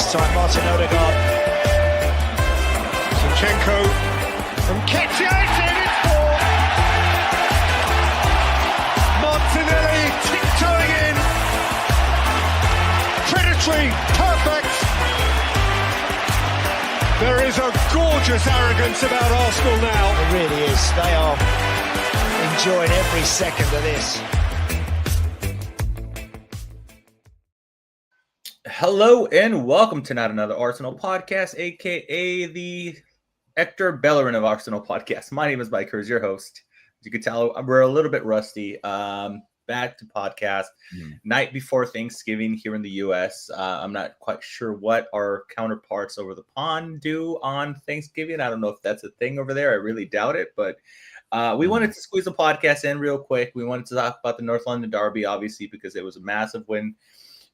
this time, Martin Odegaard. Zinchenko from Ketty, it's four. Martinelli tiptoeing in. Predatory, perfect. There is a gorgeous arrogance about Arsenal now. It really is. They are enjoying every second of this. Hello and welcome to Not Another Arsenal Podcast, aka the Hector Bellerin of Arsenal Podcast. My name is Mike Hers, your host. As you can tell, we're a little bit rusty. Back to podcast night before Thanksgiving here in the U.S. I'm not quite sure what our counterparts over the pond do on Thanksgiving. I don't know if that's a thing over there. I really doubt it, but we wanted to squeeze the podcast in real quick. We wanted to talk about the North London Derby, obviously, because it was a massive win.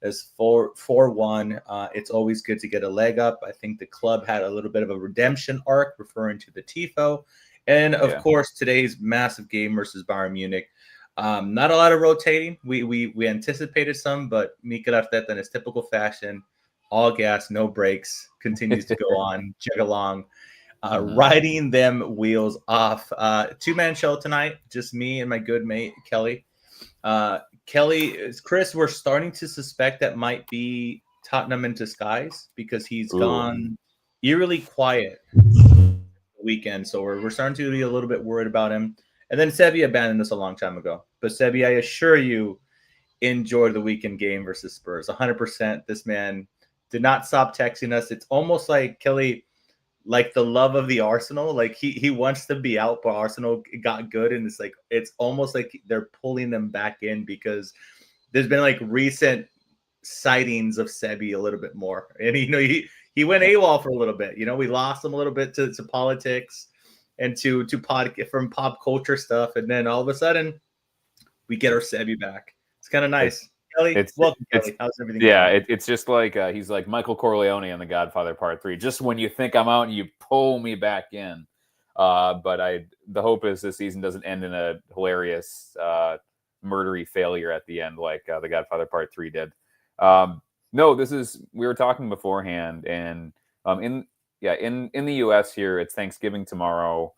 It's 4-1. It's always good to get a leg up. I think the club had a little bit of a redemption arc, referring to the Tifo. And, of course, today's massive game versus Bayern Munich. Not a lot of rotating. We anticipated some, but Mikel Arteta, in his typical fashion, all gas, no brakes, continues to go on, chug along, riding them wheels off. Two-man show tonight, just me and my good mate, Kelly. Chris, we're starting to suspect that might be Tottenham in disguise because he's gone eerily quiet the weekend. So we're starting to be a little bit worried about him. And then Sebi abandoned us a long time ago. But Sebi, I assure you, enjoyed the weekend game versus Spurs. 100%. This man did not stop texting us. It's almost like Kelly, like the love of the Arsenal. Like he wants to be out, but Arsenal got good. And it's almost like they're pulling them back in because there's been like recent sightings of Sebi a little bit more. And, he went AWOL for a little bit. We lost him a little bit to politics and to from pop culture stuff. And then all of a sudden we get our Sebi back. It's kind of nice. Kelly, welcome, Kelly. How's everything going? It's just like he's like Michael Corleone in The Godfather Part 3. Just when you think I'm out, you pull me back in. But the hope is this season doesn't end in a hilarious murdery failure at the end like The Godfather Part 3 did. No, we were talking beforehand, and in the US here, it's Thanksgiving tomorrow.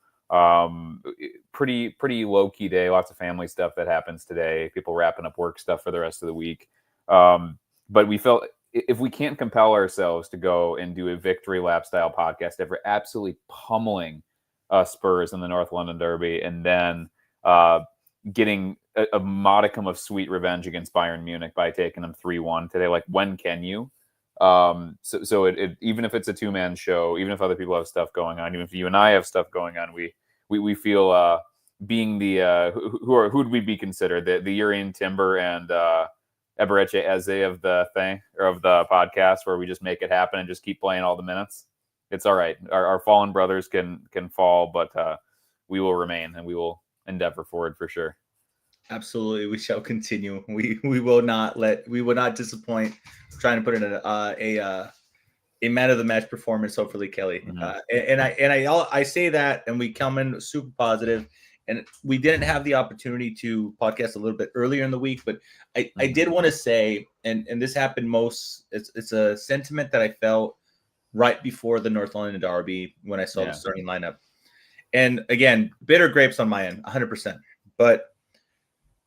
Pretty low-key day, lots of family stuff that happens today, people wrapping up work stuff for the rest of the week. But we felt if we can't compel ourselves to go and do a victory lap style podcast after absolutely pummeling Spurs in the North London Derby and then getting a modicum of sweet revenge against Bayern Munich by taking them 3-1 today, like when can you? So it even if it's a two-man show, even if other people have stuff going on, even if you and I have stuff going on, we feel being the who would we be considered the Urian Timber and Ebereche Eze of the thing or of the podcast where we just make it happen and just keep playing all the minutes. It's all right. Our fallen brothers can fall, but we will remain and we will endeavor forward for sure. Absolutely, we shall continue. We will not disappoint. We're trying to put in a man of the match performance, hopefully, Kelly. I say that, and we come in super positive. And we didn't have the opportunity to podcast a little bit earlier in the week, but I did want to say, and this happened it's a sentiment that I felt right before the North London Derby when I saw the starting lineup. And again, bitter grapes on my end, 100%. But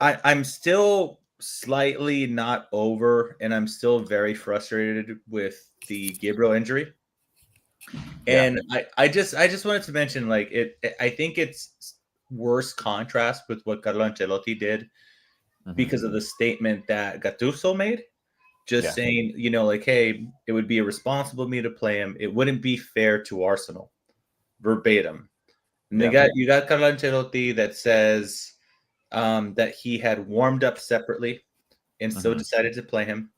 I'm still slightly not over, and I'm still very frustrated with the Gabriel injury. And I just wanted to mention, like, I think it's worse contrast with what Carlo Ancelotti did because of the statement that Gattuso made, saying, like, hey, it would be irresponsible of me to play him. It wouldn't be fair to Arsenal, verbatim. And you got Carlo Ancelotti that says that he had warmed up separately and still decided to play him.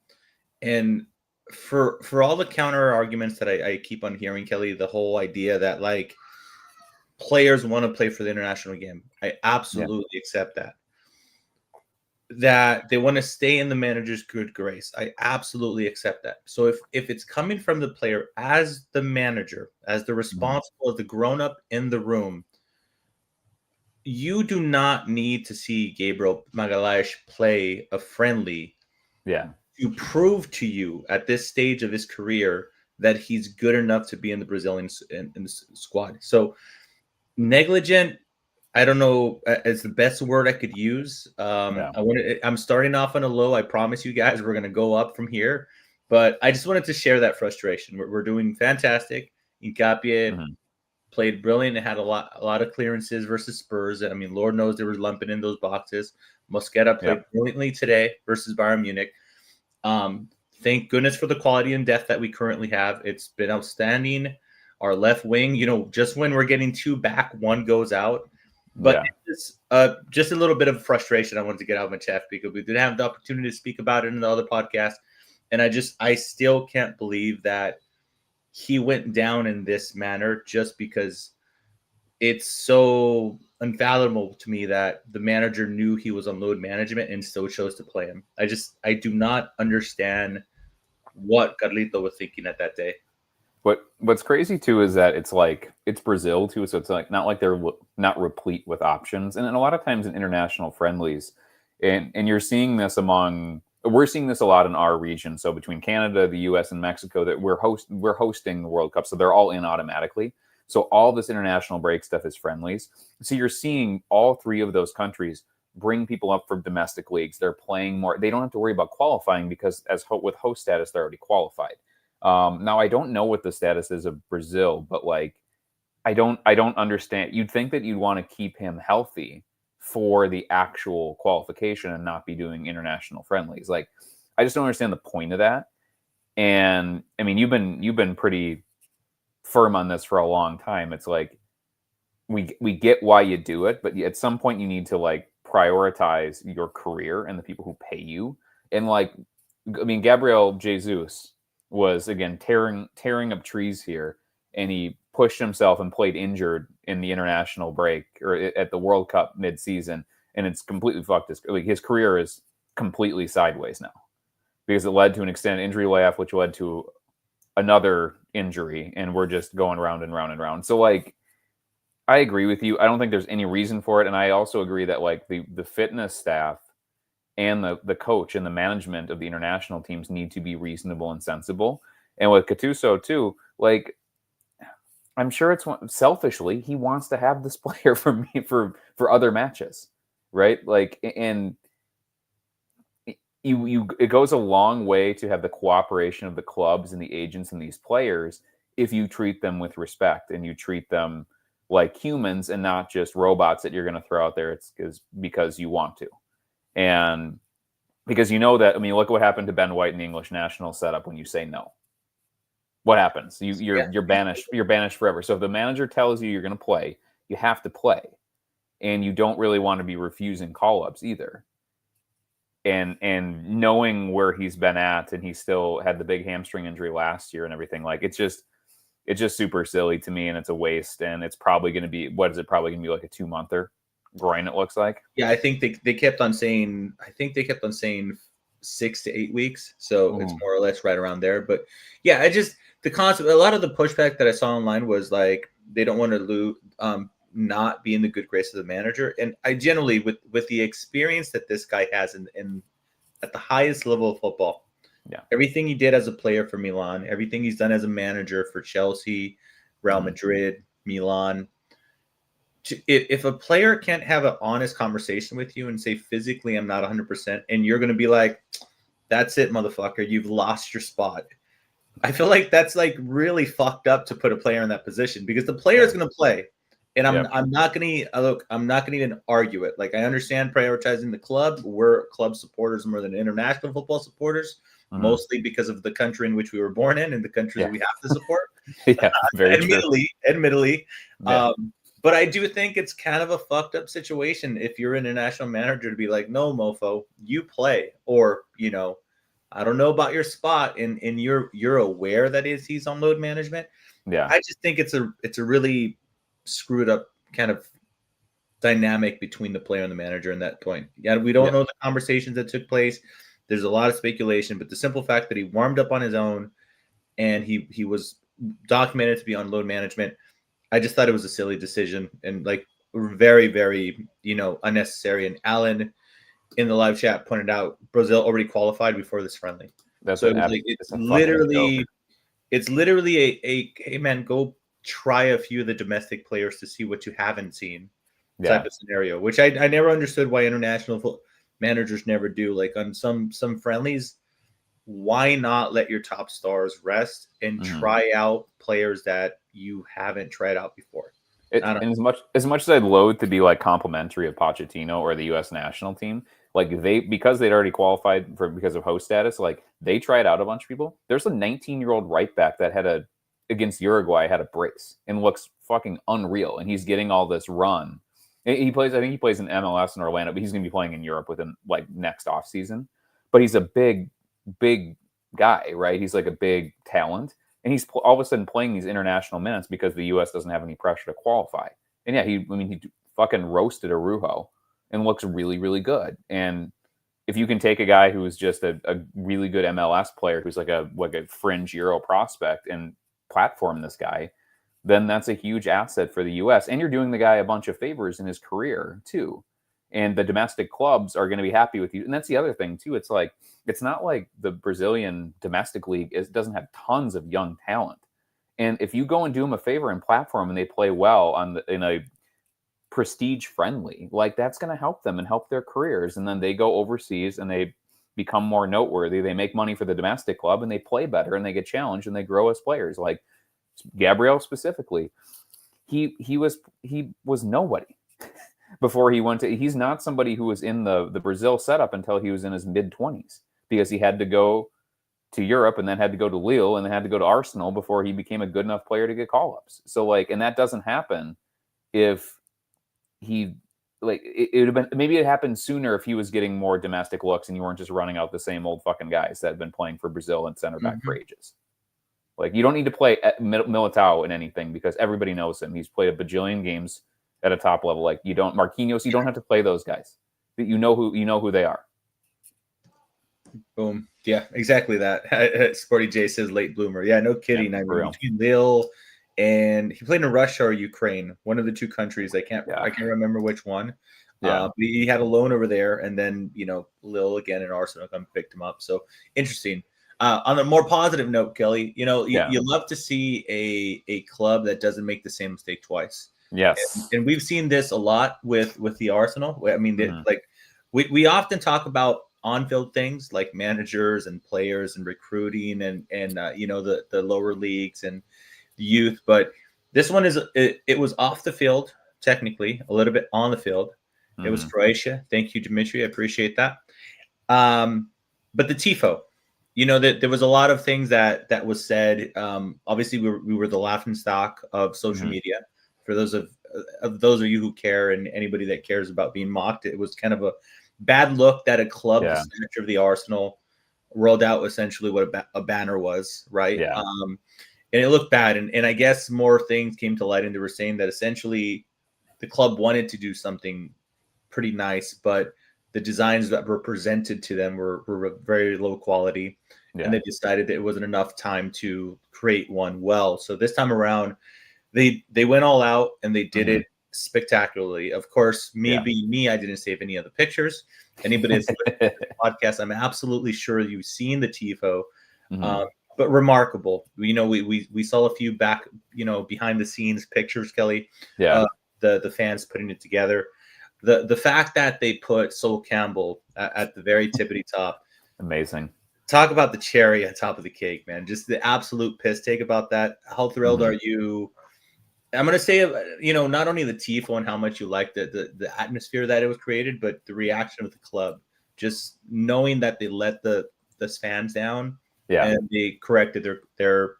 And for all the counter arguments that I keep on hearing, Kelly, the whole idea that like players want to play for the international game, I absolutely accept that. That they want to stay in the manager's good grace, I absolutely accept that. So if it's coming from the player as the manager, as the responsible, as the grown-up in the room, you do not need to see Gabriel Magalhaes play a friendly to prove to you at this stage of his career that he's good enough to be in the Brazilian in the squad. So negligent, I don't know, is the best word I could use. I'm starting off on a low. I promise you guys we're going to go up from here. But I just wanted to share that frustration. We're doing fantastic. Incapie played brilliant and had a lot of clearances versus Spurs. And I mean, Lord knows they were lumping in those boxes. Mosquera played brilliantly today versus Bayern Munich. Thank goodness for the quality and depth that we currently have. It's been outstanding. Our left wing, just when we're getting two back, one goes out. But it's just a little bit of frustration I wanted to get out of my chest because we didn't have the opportunity to speak about it in the other podcast. And I still can't believe that he went down in this manner just because it's so unfathomable to me that the manager knew he was on load management and still chose to play him. I do not understand what Carlito was thinking at that day. What's crazy too is that it's Brazil too, so it's like not like they're not replete with options, and a lot of times in international friendlies, and you're seeing this we're seeing this a lot in our region. So between Canada, the U.S., and Mexico, that we're hosting the World Cup, so they're all in automatically. So all this international break stuff is friendlies. So you're seeing all three of those countries bring people up from domestic leagues. They're playing more. They don't have to worry about qualifying because with host status, they're already qualified. Now I don't know what the status is of Brazil, but I don't understand. You'd think that you'd want to keep him healthy for the actual qualification and not be doing international friendlies. I just don't understand the point of that. And I mean, you've been pretty firm on this for a long time. It's like we get why you do it, but at some point you need to prioritize your career and the people who pay you. And Gabriel Jesus was again tearing up trees here, and he pushed himself and played injured in the international break or at the World Cup mid-season, and it's completely fucked his career is completely sideways now because it led to an extended injury layoff, which led to another injury, and we're just going round and round and round. So I agree with you. I don't think there's any reason for it, and I also agree that the fitness staff and the coach and the management of the international teams need to be reasonable and sensible. And with Gattuso too, I'm sure it's selfishly he wants to have this player for me for other matches, right? And it goes a long way to have the cooperation of the clubs and the agents and these players if you treat them with respect and you treat them like humans and not just robots that you're going to throw out there. It's because you want to. And because that, look what happened to Ben White in the English national setup when you say no. What happens? You're banished. You're banished forever. So if the manager tells you you're going to play, you have to play, and you don't really want to be refusing call-ups either. And knowing where he's been at, and he still had the big hamstring injury last year and everything, it's just super silly to me, and it's a waste. And it's probably going to be probably going to be like a 2-monther groin. It looks like. Yeah, I think they kept on saying. 6 to 8 weeks, so it's more or less right around there. But yeah, the concept. A lot of the pushback that I saw online was they don't want to not be in the good grace of the manager. And I generally, with the experience that this guy has in at the highest level of football, everything he did as a player for Milan, everything he's done as a manager for Chelsea, Real Madrid, Milan. If a player can't have an honest conversation with you and say physically I'm not 100%, and you're going to be like, that's it, motherfucker, you've lost your spot. I feel like that's really fucked up to put a player in that position, because the player is going to play, and I'm not going to even argue it. I understand prioritizing the club. We're club supporters more than international football supporters, mostly because of the country in which we were born in and the country that we have to support. Admittedly. Yeah. But I do think it's kind of a fucked up situation if you're an international manager to be like, no, mofo, you play. Or, I don't know about your spot, and you're aware that he's on load management. Yeah. I just think it's a really screwed up kind of dynamic between the player and the manager in that point. Yeah, we don't know the conversations that took place. There's a lot of speculation, but the simple fact that he warmed up on his own and he was documented to be on load management, I just thought it was a silly decision and very, very, unnecessary. And Alan in the live chat pointed out Brazil already qualified before this friendly. It's literally it's literally a hey man, go try a few of the domestic players to see what you haven't seen type of scenario, which I never understood why international managers never do. Like on some friendlies, why not let your top stars rest and try out players that you haven't tried out before? And as much as I'd loathe to be like complimentary of Pochettino or the U.S. national team, like because they'd already qualified because of host status, like they tried out a bunch of people. There's a 19-year-old right back that against Uruguay had a brace and looks fucking unreal, and he's getting all this run. I think he plays in MLS in Orlando, but he's going to be playing in Europe within like next off season. But he's a big guy, right? He's like a big talent. And he's all of a sudden playing these international minutes because the U.S. doesn't have any pressure to qualify. And yeah, he fucking roasted Arujo and looks really, really good. And if you can take a guy who is just a really good MLS player, who's like a fringe Euro prospect, and platform this guy, then that's a huge asset for the U.S. And you're doing the guy a bunch of favors in his career too. And the domestic clubs are going to be happy with you. And that's the other thing too. It's like, it's not like the Brazilian domestic league doesn't have tons of young talent. And if you go and do them a favor and platform and they play well in a prestige friendly, like that's going to help them and help their careers. And then they go overseas and they become more noteworthy. They make money for the domestic club and they play better and they get challenged and they grow as players. Like Gabriel specifically, he was nobody. Before he went to, he's not somebody who was in the Brazil setup until he was in his mid-20s, because he had to go to Europe and then had to go to Lille and then had to go to Arsenal before he became a good enough player to get call-ups. So like, and that doesn't happen if he, like, it would have been, maybe it happened sooner if he was getting more domestic looks and you weren't just running out the same old fucking guys that have been playing for Brazil and center back for ages. Like, you don't need to play Militao in anything because everybody knows him. He's played a bajillion games at a top level. Like, Marquinhos, you don't have to play those guys. You know who they are. Boom. Yeah, exactly that. Sporty J says late bloomer. Yeah, no kidding. Yeah, I mean, between Lille and he played in Russia or Ukraine, one of the two countries. I can't remember which one. Yeah, but he had a loan over there, and then Lille again and Arsenal come picked him up. So interesting. On a more positive note, Kelly, you love to see a club that doesn't make the same mistake twice. Yes, and we've seen this a lot with the Arsenal. I mean, we often talk about on-field things like managers and players and recruiting and the lower leagues and the youth, but this one it was off the field, technically a little bit on the field. It was Croatia. Thank you, Dimitri. I appreciate that. But the tifo, that there was a lot of things that was said. Obviously, we were the laughingstock of social media. For those of you who care and anybody that cares about being mocked, it was kind of a bad look that a club the stature of the Arsenal rolled out essentially what a banner was, right? Yeah. And it looked bad. And I guess more things came to light, and they were saying that essentially the club wanted to do something pretty nice, but the designs that were presented to them were very low quality. Yeah. And they decided that it wasn't enough time to create one well. So this time around, they went all out and they did it spectacularly. Of course, being me, I didn't save any of the pictures. Anybody that's listening to the podcast, I'm absolutely sure you've seen the tifo, but remarkable. We saw a few back, behind the scenes pictures, Kelly. Yeah, the fans putting it together. The fact that they put Sol Campbell at the very tippity top, amazing. Talk about the cherry on top of the cake, man. Just the absolute piss take about that. How thrilled are you? I'm going to say, not only the tifo and how much you like the atmosphere that it was created, but the reaction of the club, just knowing that they let the fans down, and they corrected their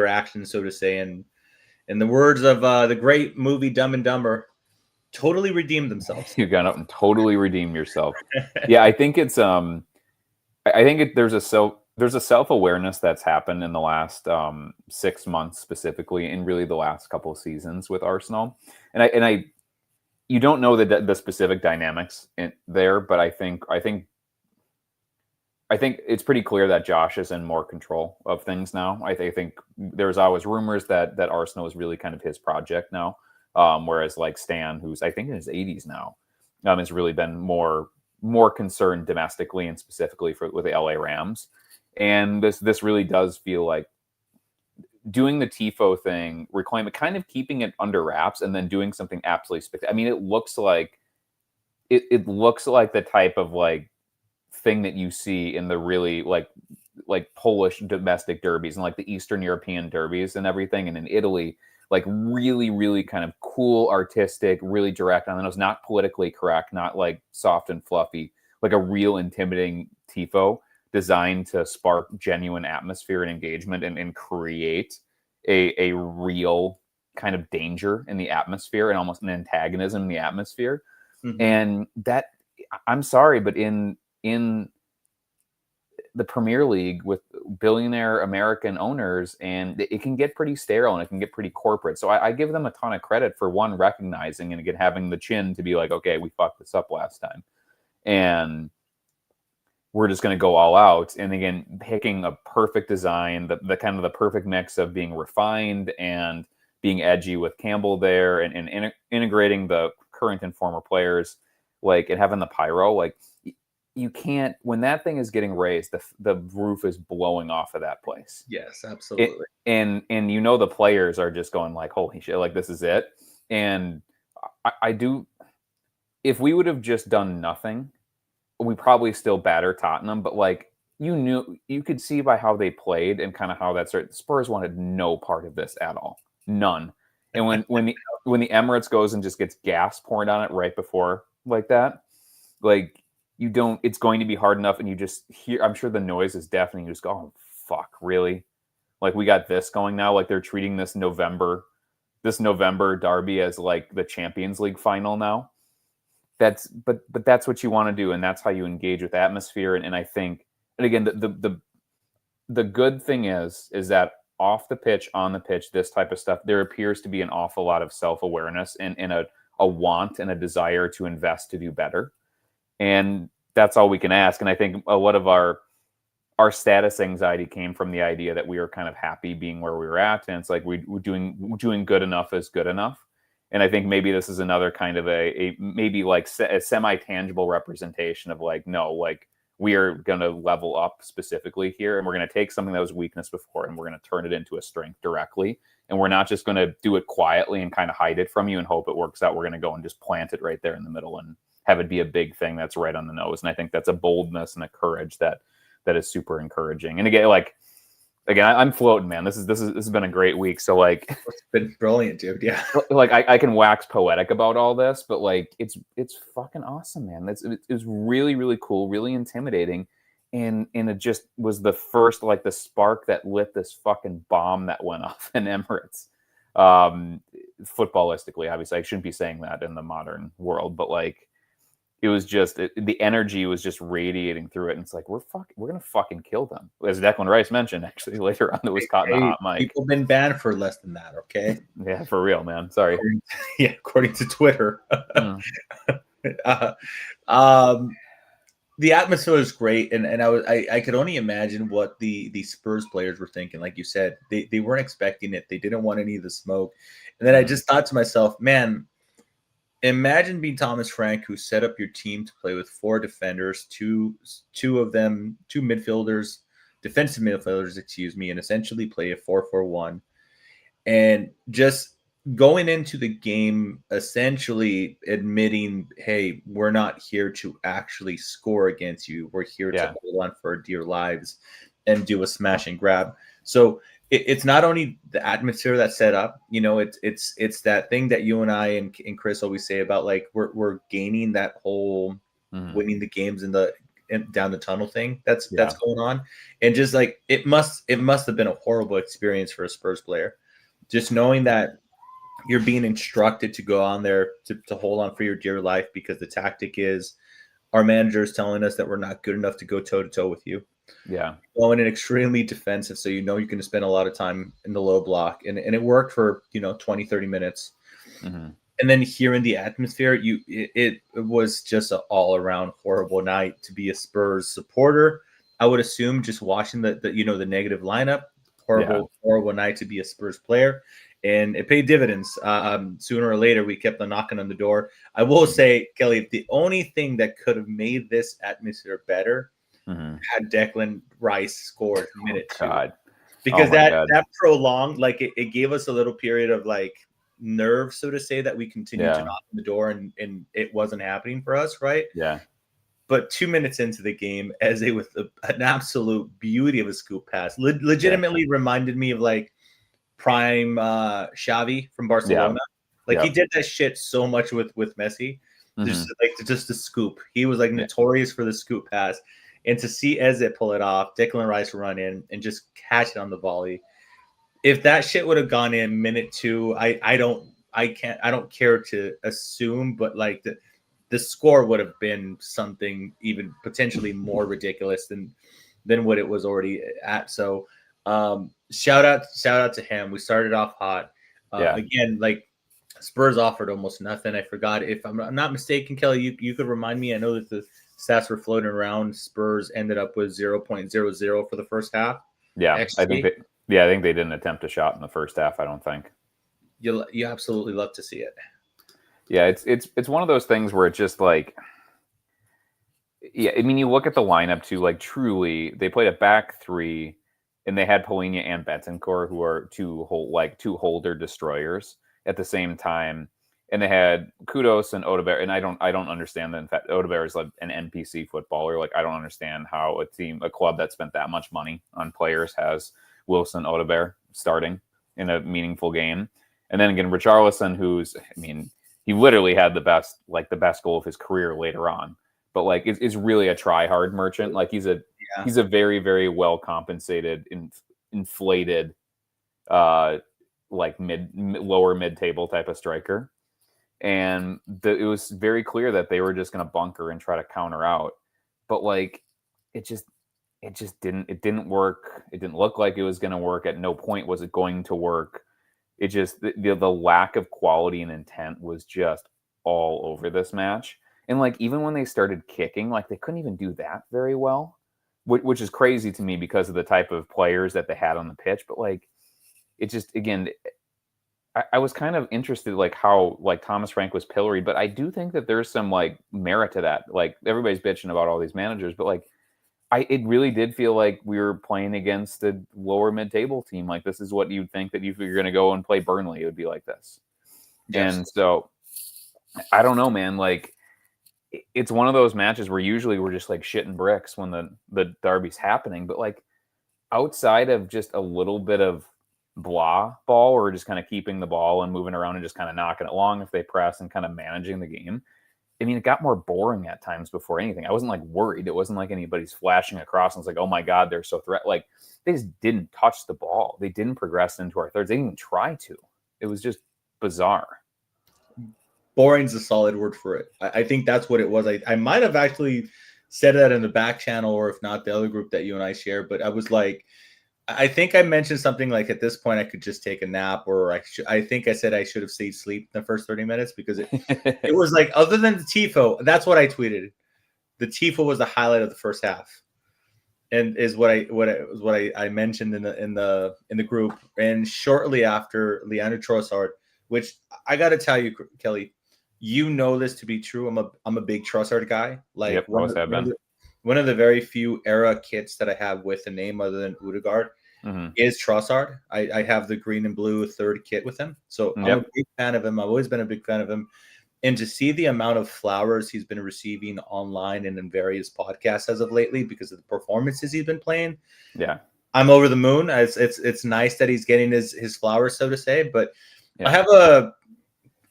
actions, so to say. And in the words of the great movie Dumb and Dumber, totally redeemed themselves. You got up and totally redeemed yourself. Yeah, I think it's there's a self-awareness that's happened in the last 6 months, specifically, and really the last couple of seasons with Arsenal. And I you don't know the specific dynamics there, but I think it's pretty clear that Josh is in more control of things now. I think there's always rumors that Arsenal is really kind of his project now, whereas like Stan, who's I think in his 80s now, has really been more concerned domestically and specifically with the LA Rams. And this really does feel like doing the tifo thing, reclaim it, kind of keeping it under wraps, and then doing something absolutely spectacular. I mean, it looks like the type of like thing that you see in the really like Polish domestic derbies and like the Eastern European derbies and everything, and in Italy, like really, really kind of cool, artistic, really direct. And it was not politically correct, not like soft and fluffy, like a real intimidating tifo designed to spark genuine atmosphere and engagement and create a real kind of danger in the atmosphere and almost an antagonism in the atmosphere. Mhm. And that, I'm sorry, but in the Premier League with billionaire American owners, and it can get pretty sterile and it can get pretty corporate. So I give them a ton of credit for, one, recognizing and again having the chin to be like, okay, we fucked this up last time, and we're just going to go all out. And again, picking a perfect design, the kind of the perfect mix of being refined and being edgy with Campbell there, and integrating the current and former players, like, and having the pyro, like. You can't, when that thing is getting raised, the roof is blowing off of that place. Yes, absolutely. And you know the players are just going like, holy shit, like this is it. And I do, if we would have just done nothing, we probably still batter Tottenham, but like you could see by how they played and kind of how that started. Spurs wanted no part of this at all, none. And when the Emirates goes and just gets gas poured on it right before like that, like. It's going to be hard enough, and you just hear, I'm sure the noise is deafening. You just go, oh, fuck, really? Like, we got this going now? Like, they're treating this November derby as like the Champions League final now? But that's what you want to do, and that's how you engage with atmosphere. And I think, and again, the good thing is that off the pitch, on the pitch, this type of stuff, there appears to be an awful lot of self-awareness and a want and a desire to invest to do better. And that's all we can ask. And I think a lot of our status anxiety came from the idea that we were kind of happy being where we were at. And it's like, we're doing good enough is good enough. And I think maybe this is another kind of a maybe like a semi-tangible representation of like, no, like we are going to level up specifically here. And we're going to take something that was weakness before, and we're going to turn it into a strength directly. And we're not just going to do it quietly and kind of hide it from you and hope it works out. We're going to go and just plant it right there in the middle and have it be a big thing that's right on the nose. And I think that's a boldness and a courage that is super encouraging. And again, I'm floating, man. This has been a great week. So like, It's been brilliant, dude. Yeah. Like I can wax poetic about all this, but like it's fucking awesome, man. It's really, really cool, really intimidating. And it just was the first, like, the spark that lit this fucking bomb that went off in Emirates. Footballistically, obviously, I shouldn't be saying that in the modern world, but like, it was just the energy was just radiating through it, and it's like we're gonna fucking kill them, as Declan Rice mentioned actually later on. That was caught in the hot mic. People been banned for less than that. Okay. Yeah, for real, man. Sorry. According to Twitter. The atmosphere was great, and I could only imagine what the Spurs players were thinking. Like you said, they weren't expecting it. They didn't want any of the smoke. And then I just thought to myself, man, imagine being Thomas Frank, who set up your team to play with 4 defenders, two midfielders, defensive midfielders, and essentially play a 4-4-1, and just going into the game essentially admitting, hey, we're not here to actually score against you. We're here to hold on for our dear lives and do a smash and grab. So it's not only the atmosphere that's set up, it's that thing that you and I and Chris always say about like we're gaining that whole winning the games down the tunnel thing that's going on. And just like it must have been a horrible experience for a Spurs player, just knowing that you're being instructed to go on there to hold on for your dear life because the tactic is our manager is telling us that we're not good enough to go toe to toe with you. Yeah. Going in extremely defensive. So, you're going to spend a lot of time in the low block, and it worked for, 20, 30 minutes. Mm-hmm. And then hearing the atmosphere, it was just an all around horrible night to be a Spurs supporter. I would assume just watching the negative lineup, horrible night to be a Spurs player. And it paid dividends. Sooner or later, we kept on knocking on the door. I will say, Kelly, the only thing that could have made this atmosphere better had Declan Rice scored minute 2. God. Because that prolonged, like it gave us a little period of like nerve, so to say, that we continued to knock on the door and it wasn't happening for us, right? Yeah. But 2 minutes into the game, Eze with an absolute beauty of a scoop pass, legitimately reminded me of like prime Xavi from Barcelona. He did that shit so much with Messi. Just the scoop. He was like notorious for the scoop pass. And to see Eze pull it off, Declan Rice run in and just catch it on the volley. If that shit would have gone in minute 2, I don't care to assume, but like the score would have been something even potentially more ridiculous than what it was already at. So shout out to him. We started off hot. Again, like Spurs offered almost nothing. I forgot, if I'm not mistaken, Kelly, you could remind me. I know that the stats were floating around. Spurs ended up with 0.00 for the first half. Yeah, XG. I think they didn't attempt a shot in the first half. I don't think. You absolutely love to see it. Yeah, it's one of those things where it's just like, I mean, you look at the lineup too. Like, truly, they played a back 3, and they had Polina and Bentancur, who are two holder destroyers at the same time. And they had Kudos and Odegaard, and I don't understand that. In fact, Odegaard is like an NPC footballer. Like, I don't understand how a club that spent that much money on players has Wilson Odegaard starting in a meaningful game. And then again, Richarlison, he literally had the best goal of his career later on, but like is really a try-hard merchant. Like he's a very, very well compensated, inflated, like lower mid-table type of striker. And it was very clear that they were just going to bunker and try to counter out. But like, it didn't work. It didn't look like it was going to work. At no point was it going to work. It just, the lack of quality and intent was just all over this match. And like, even when they started kicking, like they couldn't even do that very well, which is crazy to me because of the type of players that they had on the pitch. But like, it just, again, I was kind of interested, like how like Thomas Frank was pilloried, but I do think that there's some like merit to that. Like everybody's bitching about all these managers, but like it really did feel like we were playing against a lower mid-table team. Like this is what you'd think that if you're going to go and play Burnley, it would be like this. Yes. And so I don't know, man. Like it's one of those matches where usually we're just like shitting bricks when the derby's happening, but like outside of just a little bit of blah ball or just kind of keeping the ball and moving around and just kind of knocking it long if they press and kind of managing the game. I mean, it got more boring at times before anything. I wasn't like worried. It wasn't like anybody's flashing across and it's like, oh my God, they're so like they just didn't touch the ball. They didn't progress into our thirds. They didn't even try to. It was just bizarre. Boring's a solid word for it. I think that's what it was. I might have actually said that in the back channel, or if not the other group that you and I share, but I was like, I think I mentioned something like at this point I could just take a nap, or I think I said I should have stayed asleep in the first 30 minutes because it was like, other than the tifo, that's what I tweeted. The tifo was the highlight of the first half, and is what I mentioned in the group. And shortly after, Leandro Trossard, which I got to tell you, Kelly, you know this to be true. I'm a big Trossard guy. Like yep, one of the very few era kits that I have with a name other than Odegaard is Trossard. I have the green and blue third kit with him. So I'm a big fan of him. I've always been a big fan of him. And to see the amount of flowers he's been receiving online and in various podcasts as of lately because of the performances he's been playing. Yeah. I'm over the moon. It's nice that he's getting his flowers, so to say. But I have a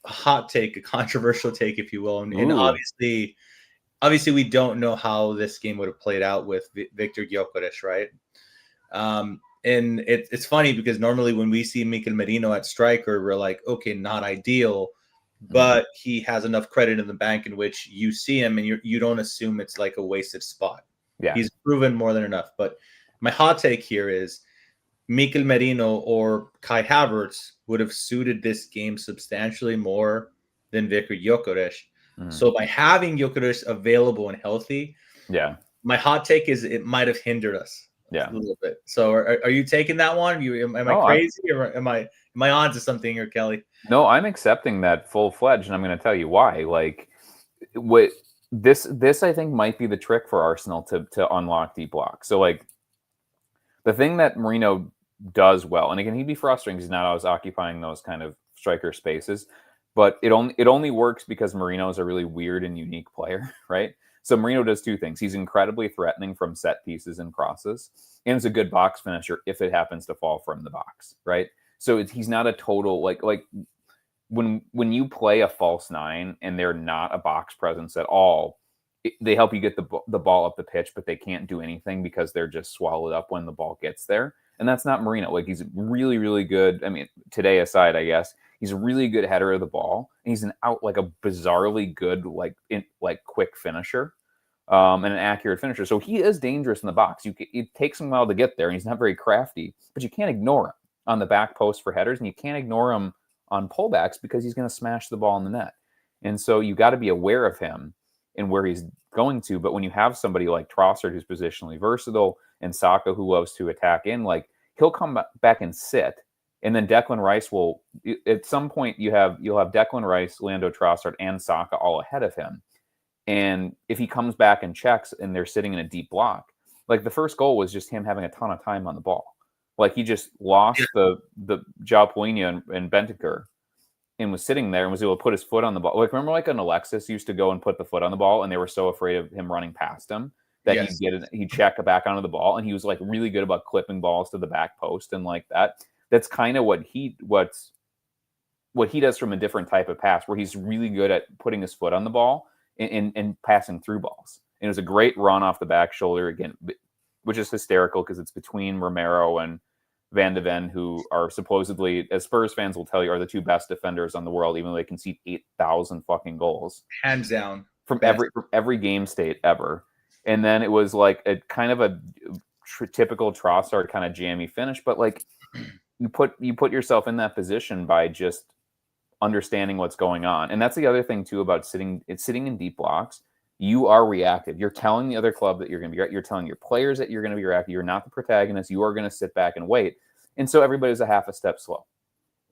hot take, a controversial take, if you will. And obviously we don't know how this game would have played out with Victor Gyökeres, right? And it's funny because normally when we see Mikel Merino at striker, we're like, okay, not ideal, but he has enough credit in the bank in which you see him and you don't assume it's like a wasted spot. Yeah, he's proven more than enough. But my hot take here is Mikel Merino or Kai Havertz would have suited this game substantially more than Victor Gyökeres. So by having Gyökeres available and healthy, my hot take is it might have hindered us a little bit. So are you taking that one? Am I crazy or am I on to something here, Kelly? No, I'm accepting that full-fledged, and I'm going to tell you why. Like what this I think might be the trick for Arsenal to unlock deep blocks. So like the thing that Marino does well, and again he'd be frustrating because he's not always occupying those kind of striker spaces, but it only works because Marino is a really weird and unique player, right? So Marino does two things. He's incredibly threatening from set pieces and crosses, and is a good box finisher if it happens to fall from the box, right? So he's not a total like when you play a false nine and they're not a box presence at all, they help you get the ball up the pitch, but they can't do anything because they're just swallowed up when the ball gets there. And that's not Marino. Like he's really, really good. I mean, today aside, I guess he's a really good header of the ball, and he's a bizarrely good quick finisher, and an accurate finisher. So he is dangerous in the box. It takes him a while to get there, and he's not very crafty, but you can't ignore him on the back post for headers, and you can't ignore him on pullbacks because he's going to smash the ball in the net. And so you got to be aware of him and where he's going to. But when you have somebody like Trossard, who's positionally versatile, and Saka, who loves to attack in, like he'll come back and sit, and then Declan Rice will. At some point, you'll have Declan Rice, Lando Trossard, and Saka all ahead of him. And if he comes back and checks, and they're sitting in a deep block, like the first goal was just him having a ton of time on the ball. Like he just lost the João Palhinha and Bentancur, and was sitting there and was able to put his foot on the ball. Like remember, like an Alexis used to go and put the foot on the ball, and they were so afraid of him running past him that he'd check back onto the ball, and he was like really good about clipping balls to the back post and like that. That's kind of what he does from a different type of pass, where he's really good at putting his foot on the ball and passing through balls. And it was a great run off the back shoulder again, which is hysterical because it's between Romero and Van de Ven, who are supposedly, as Spurs fans will tell you, are the two best defenders on the world, even though they concede 8,000 fucking goals, hands down, from every game state ever. And then it was like a kind of a typical Trossard kind of jammy finish, but like you put yourself in that position by just understanding what's going on. And that's the other thing too about sitting in deep blocks. You are reactive. You're telling the other club that you're going to be. You're telling your players that you're going to be reactive. You're not the protagonist. You are going to sit back and wait. And so everybody's a half a step slow.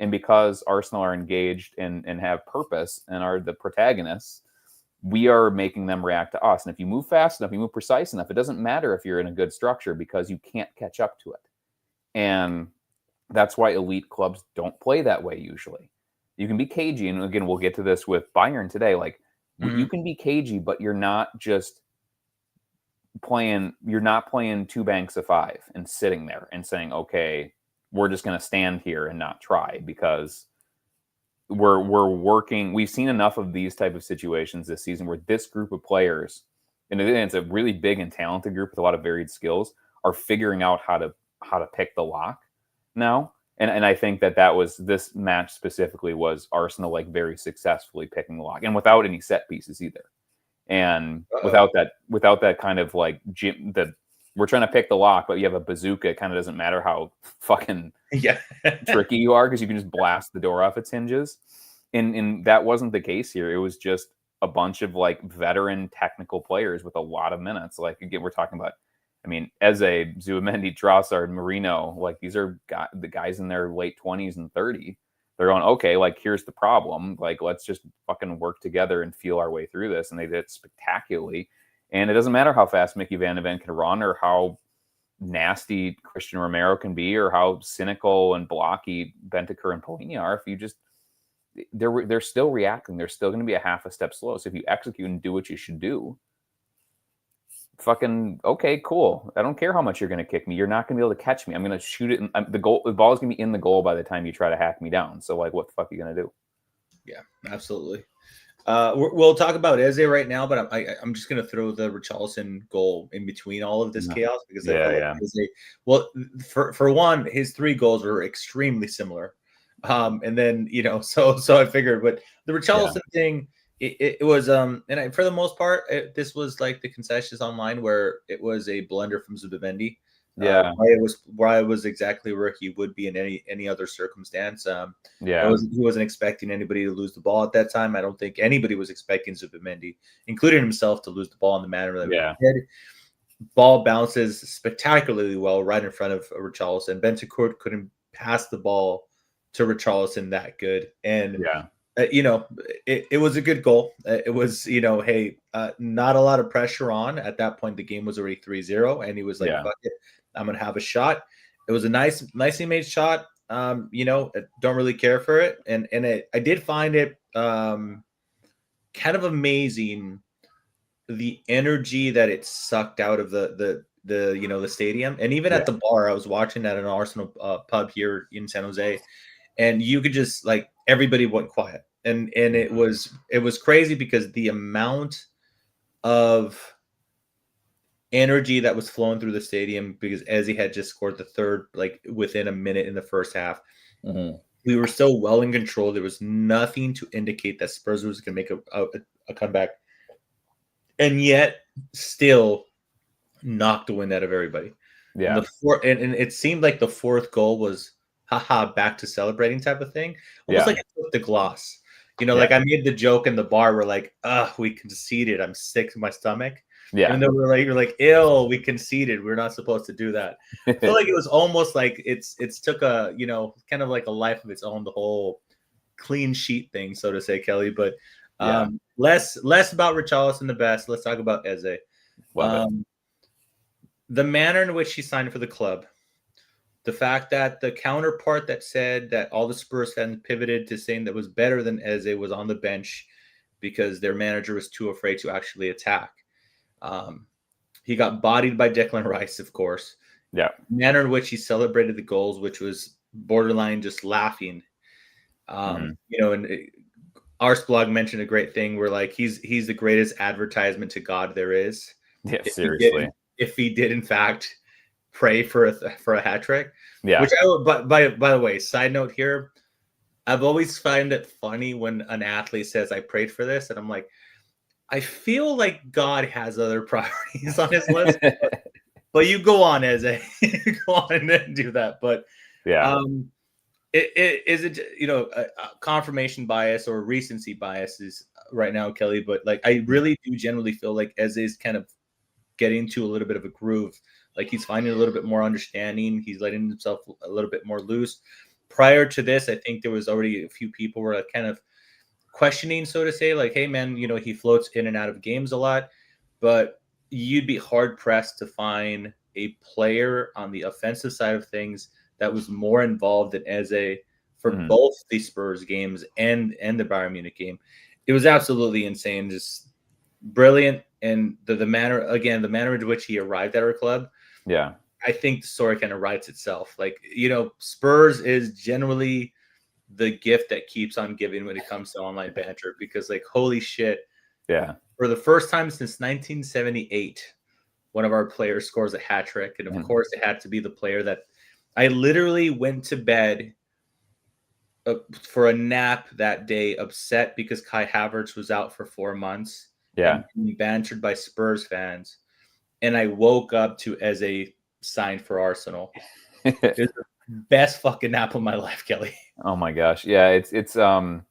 And because Arsenal are engaged and have purpose and are the protagonists, we are making them react to us. And if you move fast enough, you move precise enough, it doesn't matter if you're in a good structure because you can't catch up to it. And that's why elite clubs don't play that way usually. You can be cagey. And again, we'll get to this with Bayern today. Like, you can be cagey, but you're not just playing. You're not playing two banks of five and sitting there and saying, "Okay, we're just going to stand here and not try," because we're working. We've seen enough of these type of situations this season where this group of players, and it's a really big and talented group with a lot of varied skills, are figuring out how to pick the lock now. And I think that was this match specifically was Arsenal like very successfully picking the lock, and without any set pieces either, and without that kind of like we're trying to pick the lock, but you have a bazooka. It kind of doesn't matter how fucking tricky you are because you can just blast the door off its hinges, and that wasn't the case here. It was just a bunch of like veteran technical players with a lot of minutes. Like again, we're talking about. I mean, Eze, Zubimendi, Trossard, Marino, like these are the guys in their late 20s and 30. They're going, okay, like here's the problem. Like, let's just fucking work together and feel our way through this. And they did it spectacularly. And it doesn't matter how fast Mickey Van de Ven can run or how nasty Christian Romero can be or how cynical and blocky Bentancur and Palhinha are. If you just, they're still reacting. They're still going to be a half a step slow. So if you execute and do what you should do, fucking okay, cool. I don't care how much you're going to kick me. You're not going to be able to catch me. I'm going to shoot it. The ball is going to be in the goal by the time you try to hack me down. So like, what the fuck are you going to do? Yeah, absolutely. We'll talk about Eze right now, but I'm just going to throw the Richarlison goal in between all of this chaos because Eze, well, for one, his 3 goals were extremely similar. And then, so I figured, but the Richarlison thing, it was for the most part this was like the concessions online where it was a blunder from Zubimendi. Why it was exactly where he would be in any other circumstance. He wasn't expecting anybody to lose the ball at that time. I don't think anybody was expecting Zubimendi, including himself, to lose the ball in the manner that he did. Ball bounces spectacularly well right in front of Richarlison. Bentancur couldn't pass the ball to Richarlison that good, and you know, it was a good goal. It was, you know, hey, not a lot of pressure on. At that point, the game was already 3-0, and he was like, Yeah. fuck it, I'm going to have a shot. It was a nicely made shot. You know, I don't really care for it. And I did find it kind of amazing, the energy that it sucked out of the you know, the stadium. And even at the bar, I was watching at an Arsenal pub here in San Jose, and you could just like everybody went quiet, and it was crazy because the amount of energy that was flowing through the stadium, because Eze had just scored the third like within a minute in the first half. We were still well in control. There was nothing to indicate that Spurs was going to make a comeback, and yet still knocked the wind out of everybody. Yeah. And it seemed like the fourth goal was haha, back to celebrating type of thing. Almost like it took the gloss. You know, like I made the joke in the bar where like, we conceded. I'm sick to my stomach. Yeah. And then you're like, ill, we conceded. We're not supposed to do that. I feel like it was almost like it's took a, you know, kind of like a life of its own, the whole clean sheet thing, so to say, Kelly. But less about Richarlison the best. Let's talk about Eze. The manner in which he signed for the club, the fact that the counterpart that said that all the Spurs fans pivoted to saying that was better than Eze was on the bench because their manager was too afraid to actually attack. He got bodied by Declan Rice, of course. Yeah. The manner in which he celebrated the goals, which was borderline just laughing. You know, and Arsblog mentioned a great thing where like he's the greatest advertisement to God there is. Yeah, seriously. If he did in fact pray for a hat trick, which I would. But by the way, side note here, I've always found it funny when an athlete says, "I prayed for this," and I'm like, I feel like God has other priorities on his list. But you go on, Eze, go on and do that. But is it, you know, a confirmation bias or recency biases right now, Kelly? But like, I really do generally feel like Eze is kind of getting to a little bit of a groove. Like he's finding a little bit more understanding. He's letting himself a little bit more loose. Prior to this, I think there was already a few people were kind of questioning, so to say, like, hey man, you know, he floats in and out of games a lot, but you'd be hard pressed to find a player on the offensive side of things that was more involved than Eze for both the Spurs games and the Bayern Munich game. It was absolutely insane, just brilliant. And the manner in which he arrived at our club, I think the story kind of writes itself. Like, you know, Spurs is generally the gift that keeps on giving when it comes to online banter, because like, holy shit, for the first time since 1978, one of our players scores a hat trick, and of course it had to be the player that I literally went to bed for a nap that day, upset because Kai Havertz was out for 4 months. And being bantered by Spurs fans, and I woke up to Eze signed for Arsenal. It was the best fucking nap of my life, Kelly. Oh my gosh, yeah, it's one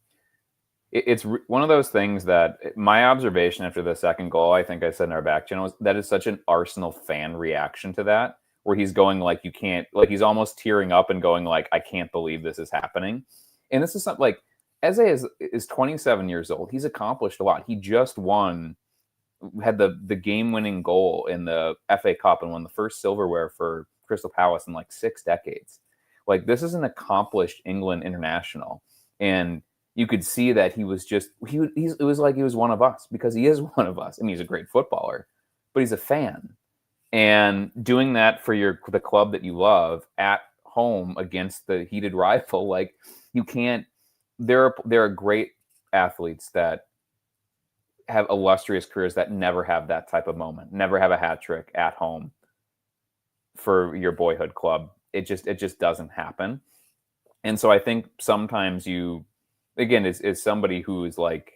of those things that my observation after the second goal, I think I said in our back channel, that is such an Arsenal fan reaction to that, where he's going like, you can't, like he's almost tearing up and going like, I can't believe this is happening. And this is something like, Eze is 27 years old. He's accomplished a lot. He just had the game-winning goal in the FA Cup and won the first silverware for Crystal Palace in like 6 decades. Like, this is an accomplished England international. And you could see that he was just, it was like he was one of us, because he is one of us. I mean, he's a great footballer, but he's a fan. And doing that for the club that you love at home against the heated rival, like, you can't. There are great athletes that have illustrious careers that never have that type of moment, never have a hat trick at home for your boyhood club. It just doesn't happen. And so I think sometimes you, again, is somebody who is like,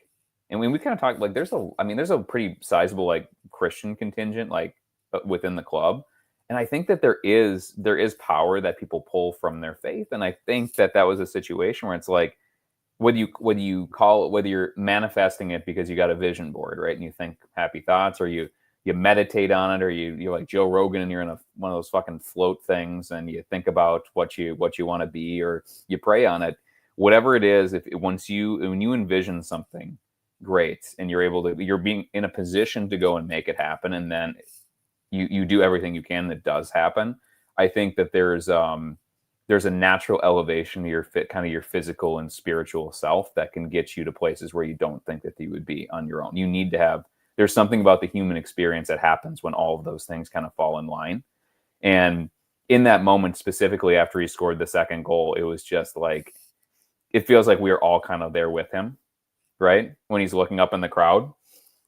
and when we kind of talk, like, there's a pretty sizable like Christian contingent like within the club. And I think that there is power that people pull from their faith. And I think that was a situation where it's like, whether you call it, whether you're manifesting it because you got a vision board, right, and you think happy thoughts, or you meditate on it, or you're like Joe Rogan and you're in one of those fucking float things and you think about what you want to be, or you pray on it. whatever it is, when you envision something great and you're being in a position to go and make it happen, and then you do everything you can that does happen. I think that there's a natural elevation to your physical and spiritual self that can get you to places where you don't think that you would be on your own. You need to have, there's something about the human experience that happens when all of those things kind of fall in line. And in that moment, specifically after he scored the second goal, it was just like, it feels like we are all kind of there with him, right? When he's looking up in the crowd.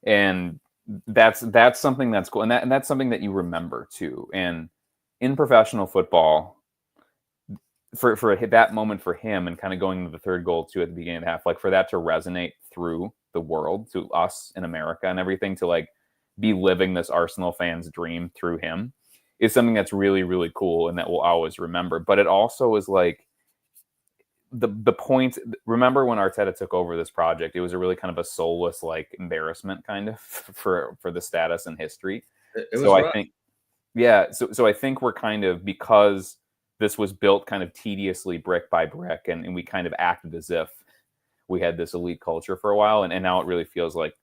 And that's something that's cool. And that's something that you remember too. And in professional football, for that moment for him, and kind of going to the third goal too at the beginning of the half, like for that to resonate through the world, to us in America and everything, to like be living this Arsenal fan's dream through him, is something that's really, really cool and that we'll always remember. But it also is like the point. Remember when Arteta took over this project, it was a really kind of a soulless, like, embarrassment kind of for the status and history. It was so rough. I think, yeah. So I think we're kind of, because this was built kind of tediously brick by brick, and we kind of acted as if we had this elite culture for a while, and now it really feels like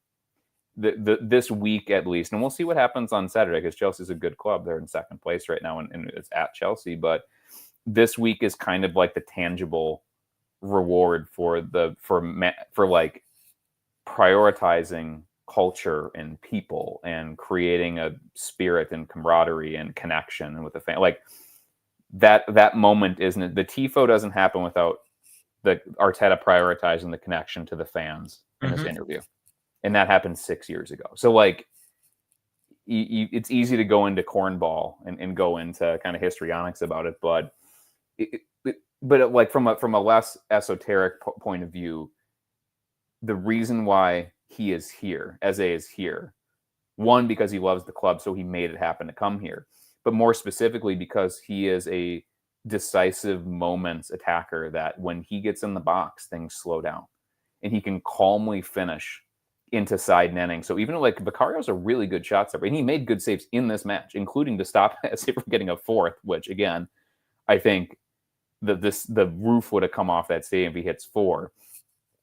this week at least, and we'll see what happens on Saturday, because Chelsea's a good club. They're in second place right now, and it's at Chelsea. But this week is kind of like the tangible reward for like prioritizing culture and people and creating a spirit and camaraderie and connection and with the fan. Like that moment, isn't it? The tifo doesn't happen without the Arteta prioritizing the connection to the fans in this interview. And that happened 6 years ago. So like, it's easy to go into cornball and go into kind of histrionics about it, but like from a less esoteric point of view, the reason why he is here, Eze is here, one, because he loves the club, so he made it happen to come here, but more specifically because he is a decisive moments attacker, that when he gets in the box, things slow down and he can calmly finish into side netting. So even like Vicario's a really good shot stopper, and he made good saves in this match, including to stop Eze from getting a fourth, which again, I think the roof would have come off that stadium if he hits four.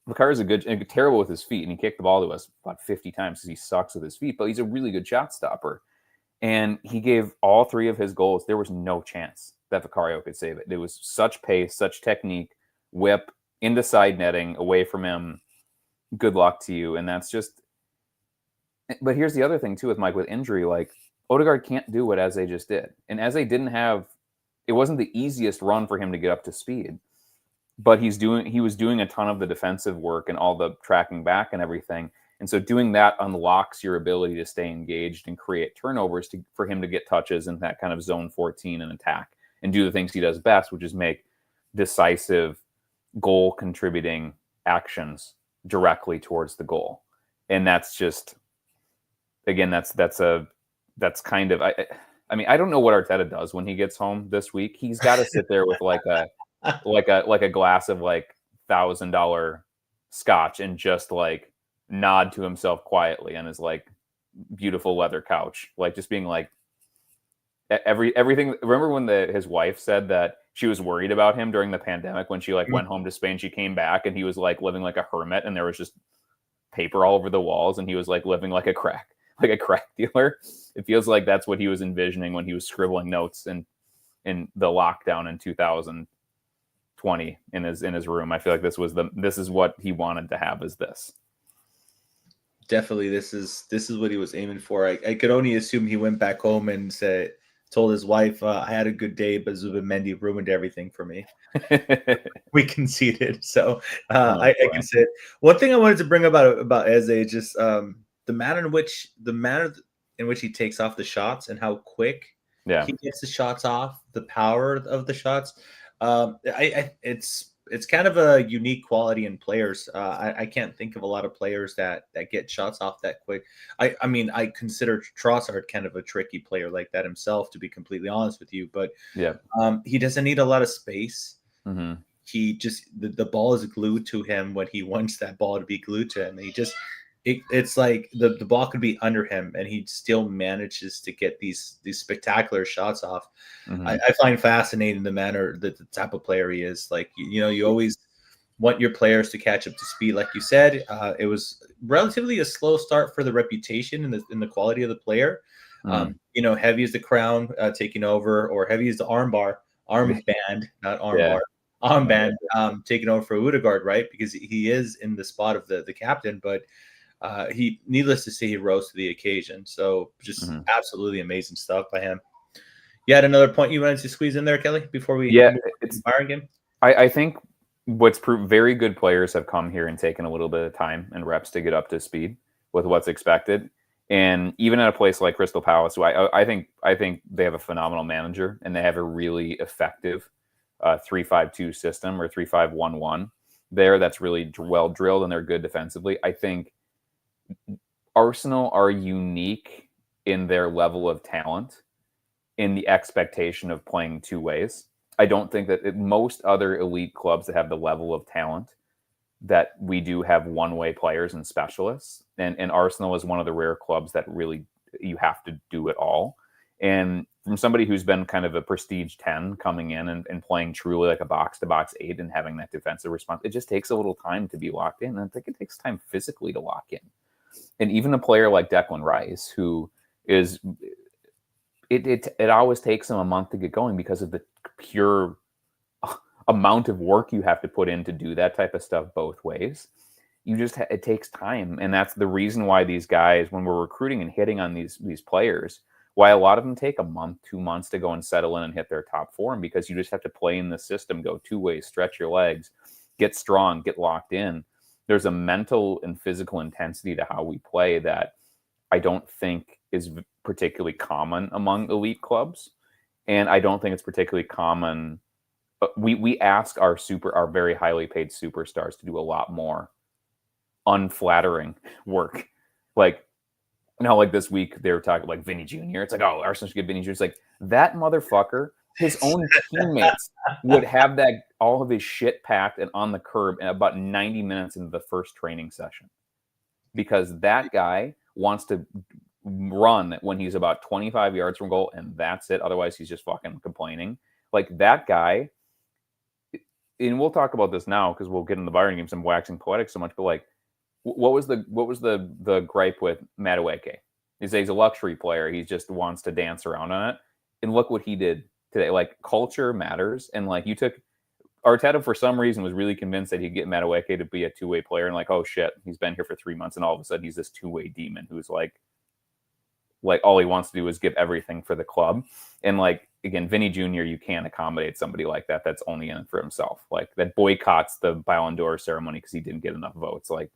Vicario's terrible with his feet, and he kicked the ball to us about 50 times because he sucks with his feet, but he's a really good shot stopper. And he gave all three of his goals, there was no chance that Vicario could save it. There was such pace, such technique, whip, into side netting, away from him. Good luck to you. And that's just, but here's the other thing too with Mike, with injury, like Odegaard can't do what Eze just did. And Eze it wasn't the easiest run for him to get up to speed, but he was doing a ton of the defensive work and all the tracking back and everything. And so doing that unlocks your ability to stay engaged and create turnovers for him to get touches in that kind of zone 14 and attack and do the things he does best, which is make decisive goal contributing actions directly towards the goal. And that's just, again, that's kind of, I mean, I don't know what Arteta does when he gets home this week. He's got to sit there with like a glass of like $1,000 scotch and just like nod to himself quietly on his like beautiful leather couch, like just being like everything. Remember when his wife said that she was worried about him during the pandemic when she like went home to Spain, she came back and he was like living like a hermit and there was just paper all over the walls and he was like living like a crack dealer. It feels like that's what he was envisioning when he was scribbling notes in the lockdown in 2020 in his room. I feel like this is what he wanted to have, is this. Definitely, this is what he was aiming for. I could only assume he went back home and told his wife, I had a good day, but Zubimendi ruined everything for me. We conceded. So I can say it. One thing I wanted to bring about Eze is just the manner in which he takes off the shots and how quick he gets the shots off, the power of the shots. It's kind of a unique quality in players. I can't think of a lot of players that get shots off that quick. I mean, I consider Trossard kind of a tricky player like that himself, to be completely honest with you. But he doesn't need a lot of space. Mm-hmm. He just the ball is glued to him when he wants that ball to be glued to him. It's like the ball could be under him and he still manages to get these spectacular shots off. Mm-hmm. I find fascinating the manner that the type of player he is. Like, you always want your players to catch up to speed. Like you said, it was relatively a slow start for the reputation and the quality of the player. Heavy is the crown taking over, or heavy is the armband, not armbar, armband taking over for Odegaard, right? Because he is in the spot of the captain, but he, needless to say, he rose to the occasion. So just absolutely amazing stuff by him. You had another point you wanted to squeeze in there, Kelly, before we move to the Bayern game? I think what's proved, very good players have come here and taken a little bit of time and reps to get up to speed with what's expected. And even at a place like Crystal Palace, who I think they have a phenomenal manager, and they have a really effective 3-5-2 system, or 3-5-1-1 there that's really well drilled, and they're good defensively. I think Arsenal are unique in their level of talent, in the expectation of playing two ways. I don't think that most other elite clubs that have the level of talent that we do have one-way players and specialists. And Arsenal is one of the rare clubs that really, you have to do it all. And from somebody who's been kind of a prestige 10 coming in and playing truly like a box-to-box 8 and having that defensive response, it just takes a little time to be locked in. And I think it takes time physically to lock in. And even a player like Declan Rice, who is... It always takes them a month to get going because of the pure amount of work you have to put in to do that type of stuff both ways. It takes time, and that's the reason why these guys, when we're recruiting and hitting on these players, why a lot of them take a month, 2 months to go and settle in and hit their top form, because you just have to play in the system, go two ways, stretch your legs, get strong, get locked in. There's a mental and physical intensity to how we play that I don't think is particularly common among elite clubs, and I don't think it's particularly common. We ask our very highly paid superstars to do a lot more unflattering work. Like this week they were talking like Vinny Jr. It's like, oh, Arsenal should get Vinny Jr. It's like, that motherfucker, his own teammates would have all of his shit packed and on the curb in about 90 minutes into the first training session, because that guy wants to run when he's about 25 yards from goal, and that's it. Otherwise, he's just fucking complaining. Like, that guy, and we'll talk about this now because we'll get in the Bayern games. I'm waxing poetic so much, but like, what was the gripe with Madueke? He's a luxury player. He just wants to dance around on it. And look what he did today. Like, culture matters. And like, Arteta for some reason was really convinced that he'd get Madueke to be a two-way player, and like, oh shit, he's been here for 3 months, and all of a sudden he's this two-way demon who's like all he wants to do is give everything for the club. And like, again, Vinny Jr., you can't accommodate somebody like that that's only in it for himself, like that boycotts the Ballon d'Or ceremony because he didn't get enough votes. Like,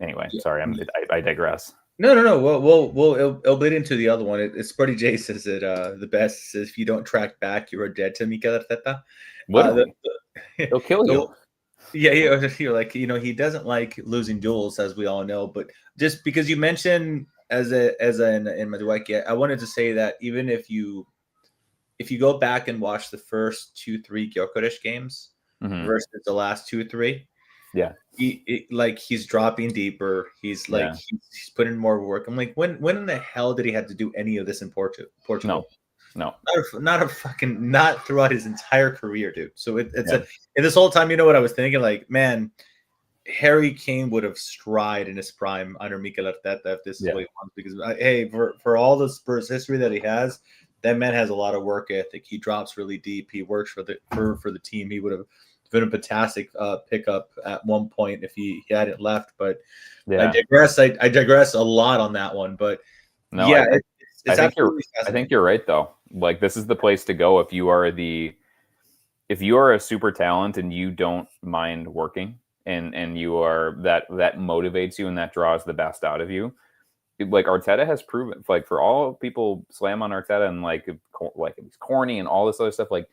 anyway, sorry, I digress. No. We'll bleed into the other one. It's Spuddy J says it the best. Says, if you don't track back, you're dead to Mikel Arteta. He'll kill you. Yeah, he doesn't like losing duels, as we all know. But just because you mentioned in Madueke, I wanted to say that even if you go back and watch the first 2-3 Gyökeres games versus the last 2-3, he's dropping deeper. He's he's putting more work. I'm like, when in the hell did he have to do any of this in Portugal? No, not throughout his entire career, dude. So in this whole time, you know what I was thinking? Like, man, Harry Kane would have stride in his prime under Mikel Arteta if this is what he wants. Because for all the Spurs history that he has, that man has a lot of work ethic. He drops really deep. He works for the team. He would have been a fantastic pickup at one point if he hadn't left. But I digress. I digress a lot on that one. But I think you're right though. Like, this is the place to go if you are a super talent and you don't mind working and you are that motivates you and that draws the best out of you. Like, Arteta has proven, like, for all people slam on Arteta and like he's corny and all this other stuff, like,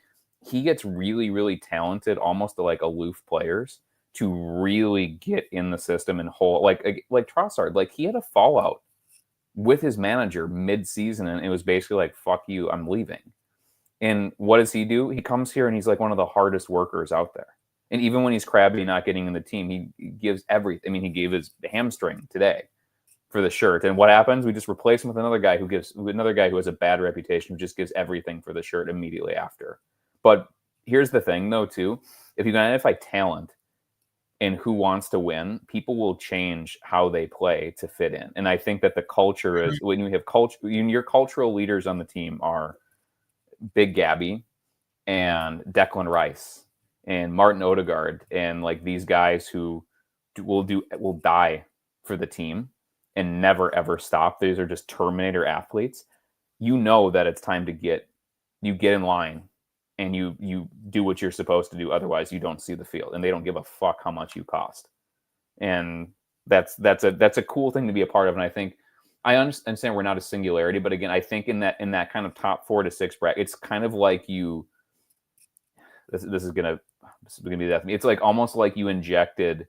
he gets really, really talented, almost to like aloof players to really get in the system and hold, like Trossard. Like, he had a fallout with his manager mid-season, and it was basically like, fuck you, I'm leaving. And what does he do? He comes here and he's like one of the hardest workers out there. And even when he's crabby not getting in the team, he gives everything. I mean, he gave his hamstring today for the shirt. And what happens? We just replace him with another guy who has a bad reputation, who just gives everything for the shirt immediately after. But here's the thing though, too. if you can identify talent and who wants to win, people will change how they play to fit in. And I think that the culture is when you have culture, your cultural leaders on the team are Big Gabby and Declan Rice and Martin Odegaard and like these guys who will die for the team and never ever stop. These are just Terminator athletes. You know that it's time to get in line and you do what you're supposed to do. Otherwise, you don't see the field, and they don't give a fuck how much you cost. And that's a cool thing to be a part of. And I think I understand we're not a singularity, but again, I think in that kind of top 4 to 6 bracket, it's kind of like you. This is gonna be that. It's like almost like you injected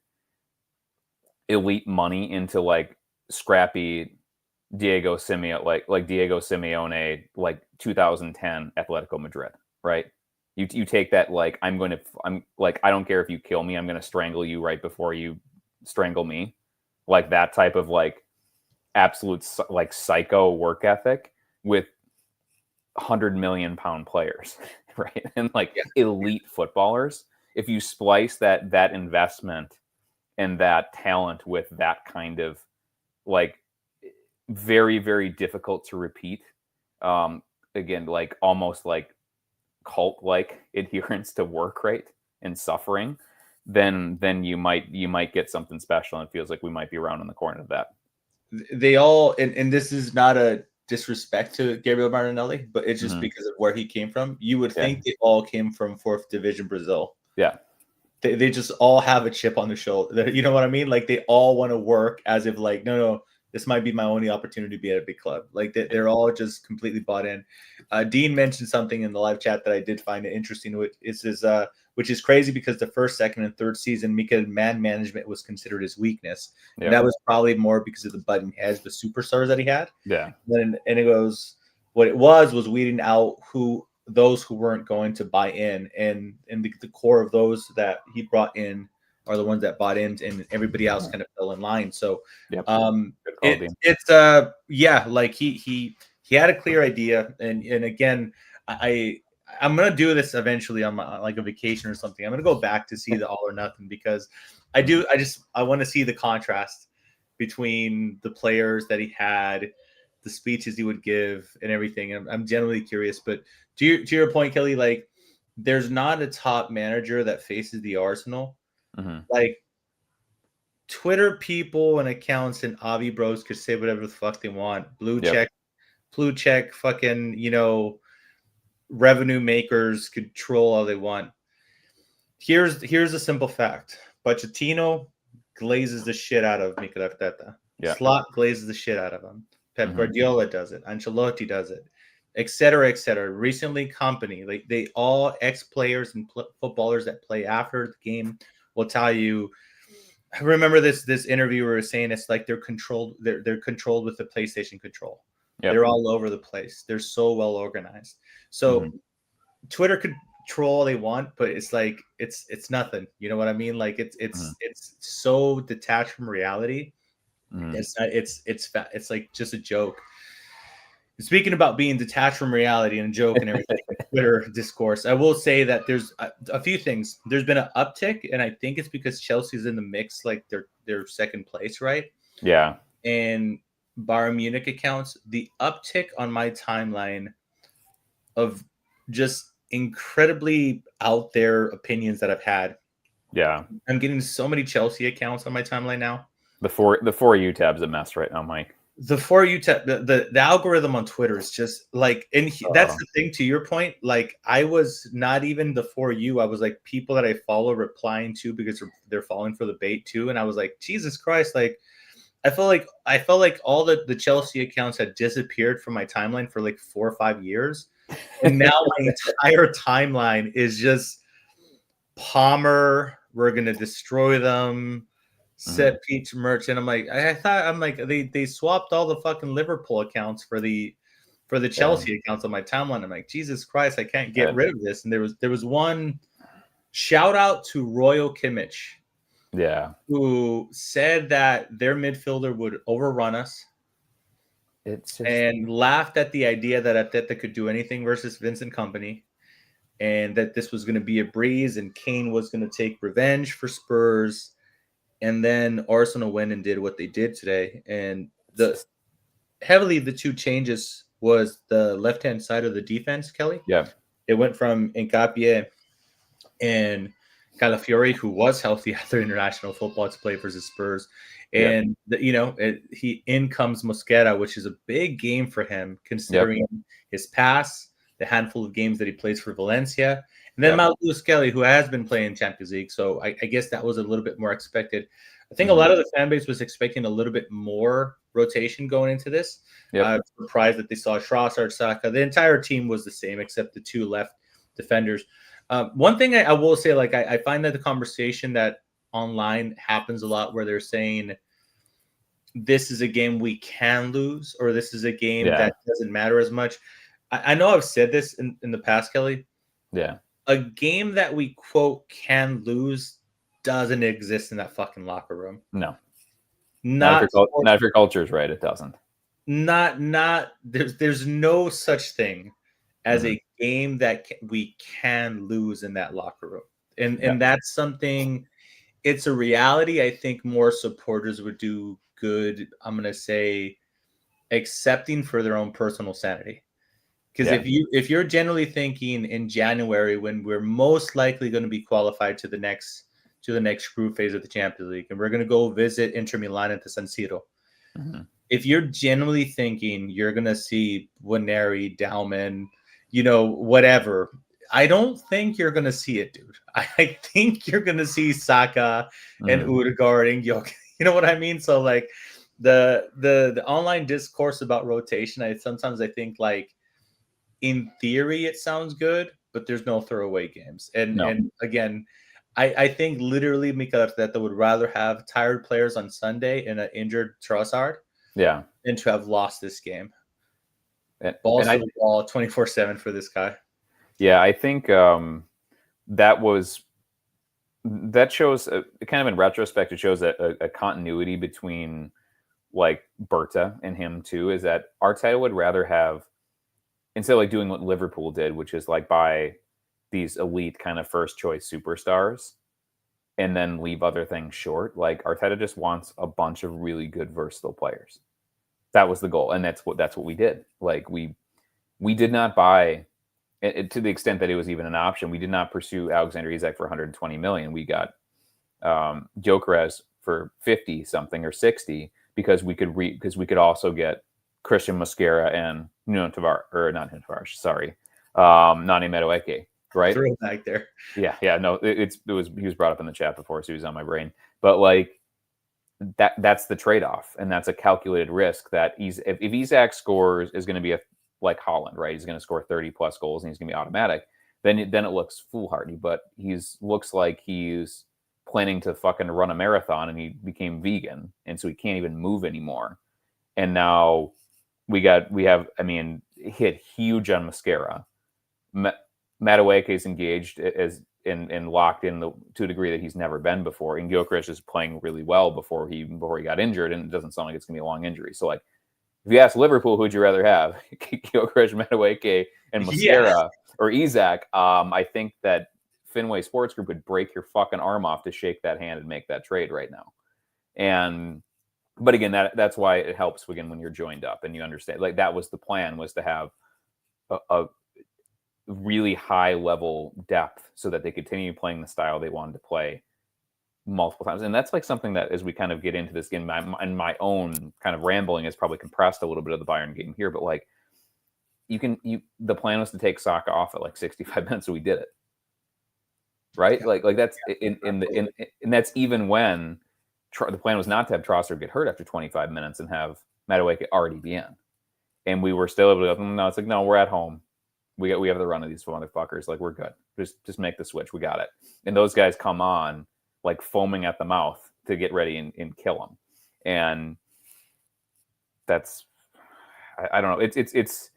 elite money into like scrappy Diego Simeone, like Diego Simeone, like 2010 Atletico Madrid, right? You take that like I'm like I don't care if you kill me, I'm going to strangle you right before you strangle me, like that type of like absolute like psycho work ethic with 100 million pound players, right? And like elite footballers. If you splice that investment and that talent with that kind of like very, very difficult to repeat, again, like almost like cult-like adherence to work rate and suffering, then you might get something special. And it feels like we might be around in the corner of that. They all, and this is not a disrespect to Gabriel Martinelli, but it's just because of where he came from. You would think they all came from 4th division Brazil. Yeah. They just all have a chip on the shoulder. You know what I mean? Like they all want to work as if like, no, this might be my only opportunity to be at a big club. Like they're all just completely bought in. Dean mentioned something in the live chat that I did find it interesting, which is crazy because the 1st, 2nd, and 3rd season, man management was considered his weakness. Yeah. And that was probably more because of the button heads, the superstars that he had. Yeah. And it goes, what it was weeding out those who weren't going to buy in, and the core of those that he brought in are the ones that bought in, and everybody else kind of fell in line. So, it's like he had a clear idea, and again, I'm gonna do this eventually on my like a vacation or something. I'm gonna go back to see the All or Nothing because I want to see the contrast between the players that he had, the speeches he would give, and everything. And I'm generally curious, but to your point, Kelly, like there's not a top manager that faces the Arsenal. Like Twitter people and accounts and Avi bros could say whatever the fuck they want. Blue check, fucking, revenue makers could troll all they want. Here's a simple fact. Pochettino glazes the shit out of Mikel Arteta. Slot glazes the shit out of him. Pep Guardiola does it. Ancelotti does it. Et cetera, et cetera. Recently, company, like they all ex-players and footballers that play after the game will tell you. I remember this interviewer was saying it's like they're controlled. They're controlled with the PlayStation control. Yep. They're all over the place. They're so well organized. So Twitter could troll all they want, but it's like it's nothing. You know what I mean? Like it's so detached from reality. It's like just a joke. Speaking about being detached from reality and a joke and everything, Twitter discourse, I will say that there's a few things. There's been an uptick, and I think it's because Chelsea's in the mix, like they're second place, right? Yeah. And Bayern Munich accounts, the uptick on my timeline of just incredibly out there opinions that I've had. Yeah. I'm getting so many Chelsea accounts on my timeline now. The For You tab's a mess right now, Mike. The For You tab, the algorithm on Twitter is just like, and that's the thing, to your point, like I was not even the For You, I was like people that I follow replying to because they're falling for the bait too. And I was like, Jesus Christ, like I felt like all the Chelsea accounts had disappeared from my timeline for like 4 or 5 years. And now my entire timeline is just Palmer, we're going to destroy them, set Peach Merchant. I'm like, they swapped all the fucking Liverpool accounts for the Chelsea accounts on my timeline. I'm like, Jesus Christ, I can't get rid of this. And there was one shout out to Royal Kimmich. Yeah. Who said that their midfielder would overrun us. And laughed at the idea that Arteta could do anything versus Vincent Kompany. and that this was going to be a breeze, and Kane was going to take revenge for Spurs, and then Arsenal went and did what they did today. And the two changes was the left-hand side of the defense, Kelly. Yeah. It went from Nkapie and Calafiori, who was healthy after international football, to play versus Spurs. And, in comes Mosquera, which is a big game for him, considering his past, the handful of games that he plays for Valencia. And then Mount Lewis Kelly, who has been playing Champions League. So I guess that was a little bit more expected. I think a lot of the fan base was expecting a little bit more rotation going into this. I'm surprised that they saw Trossard, Saka. The entire team was the same except the two left defenders. One thing I will say, like, I find that the conversation that online happens a lot where they're saying this is a game we can lose, or this is a game that doesn't matter as much. I know I've said this in the past, Kelly. Yeah. A game that we, quote, can lose doesn't exist in that fucking locker room. No. Not if your culture is right, it doesn't. There's no such thing as a game that we can lose in that locker room. And that's something, it's a reality I think more supporters would do good, I'm going to say, accepting for their own personal sanity. Because if you're generally thinking in January, when we're most likely going to be qualified to the next group phase of the Champions League, and we're going to go visit Inter Milan at the San Siro, if you're generally thinking you're going to see Waneri, Dauman, whatever, I don't think you're going to see it, dude. I think you're going to see Saka and Odegaard and Gyökeres. You know what I mean? So, like, the online discourse about rotation, I think, like, in theory it sounds good, but there's no throwaway games. And again, I think literally Mikel Arteta would rather have tired players on Sunday and an injured Trossard than to have lost this game. Balls to the ball 24/7 for this guy. Yeah, I think that shows kind of in retrospect, it shows a continuity between like Berta and him too, is that Arteta would rather have, instead of like doing what Liverpool did, which is like buy these elite kind of first choice superstars and then leave other things short. Like Arteta just wants a bunch of really good versatile players. That was the goal, and that's what we did. Like we did not buy it, to the extent that it was even an option. We did not pursue Alexander Isak for 120 million. We got Gyökeres for 50 something or 60 because we could also get Christian Mosquera and Nani Madueke, right? Throw back there. Yeah. No, he was brought up in the chat before, so he was on my brain. But like that's the trade-off, and that's a calculated risk that if Isak scores is going to be like Holland, right? He's going to score 30 plus goals and he's going to be automatic. Then it looks foolhardy, but looks like he's planning to fucking run a marathon, and he became vegan, and so he can't even move anymore. And now hit huge on Mosquera. Madueke is engaged and locked in to a degree that he's never been before. And Gyökeres is playing really well before he got injured, and it doesn't sound like it's gonna be a long injury. So like, if you ask Liverpool, who'd you rather have, Gyökeres, Madueke, and Mosquera or Isak? I think that Fenway Sports Group would break your fucking arm off to shake that hand and make that trade right now. But again, that's why it helps again when you're joined up and you understand. Like that was the plan, was to have a really high level depth so that they continue playing the style they wanted to play multiple times. And that's like something that, as we kind of get into this game, and my own kind of rambling is probably compressed a little bit of the Bayern game here, but like the plan was to take Saka off at like 65 minutes, so we did it. Right? Like that's and that's even when the plan was not to have Trossard get hurt after 25 minutes and have Madueke already be in. And we were still able to go, no, it's like, no, we're at home. We have the run of these motherfuckers. Like, we're good. Just make the switch. We got it. And those guys come on like foaming at the mouth to get ready and kill them. And that's, I don't know. It's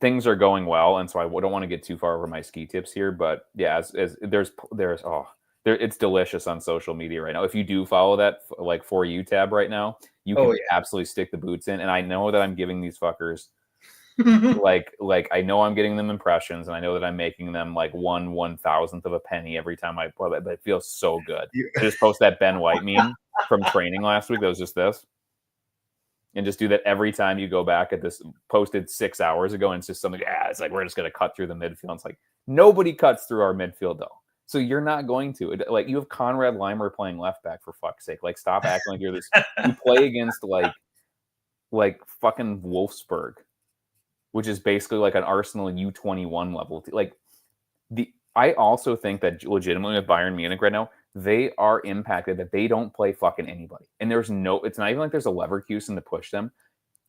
things are going well. And so I don't want to get too far over my ski tips here, but yeah, as it's delicious on social media right now. If you do follow that like For You tab right now, you can absolutely stick the boots in. And I know that I'm giving these fuckers like I know I'm getting them impressions, and I know that I'm making them like 1/1000th of a penny every time I play, but it feels so good. I just post that Ben White meme from training last week. That was just this. And just do that every time you go back at this posted 6 hours ago, and it's just something, it's like, we're just going to cut through the midfield. It's like, nobody cuts through our midfield, though. So you're not going to. Like, you have Conrad Leimer playing left back, for fuck's sake. Like, stop acting like you're this. You play against, like fucking Wolfsburg, which is basically like an Arsenal U21 level. I also think that legitimately with Bayern Munich right now, they are impacted that they don't play fucking anybody. And it's not even like there's a Leverkusen to push them.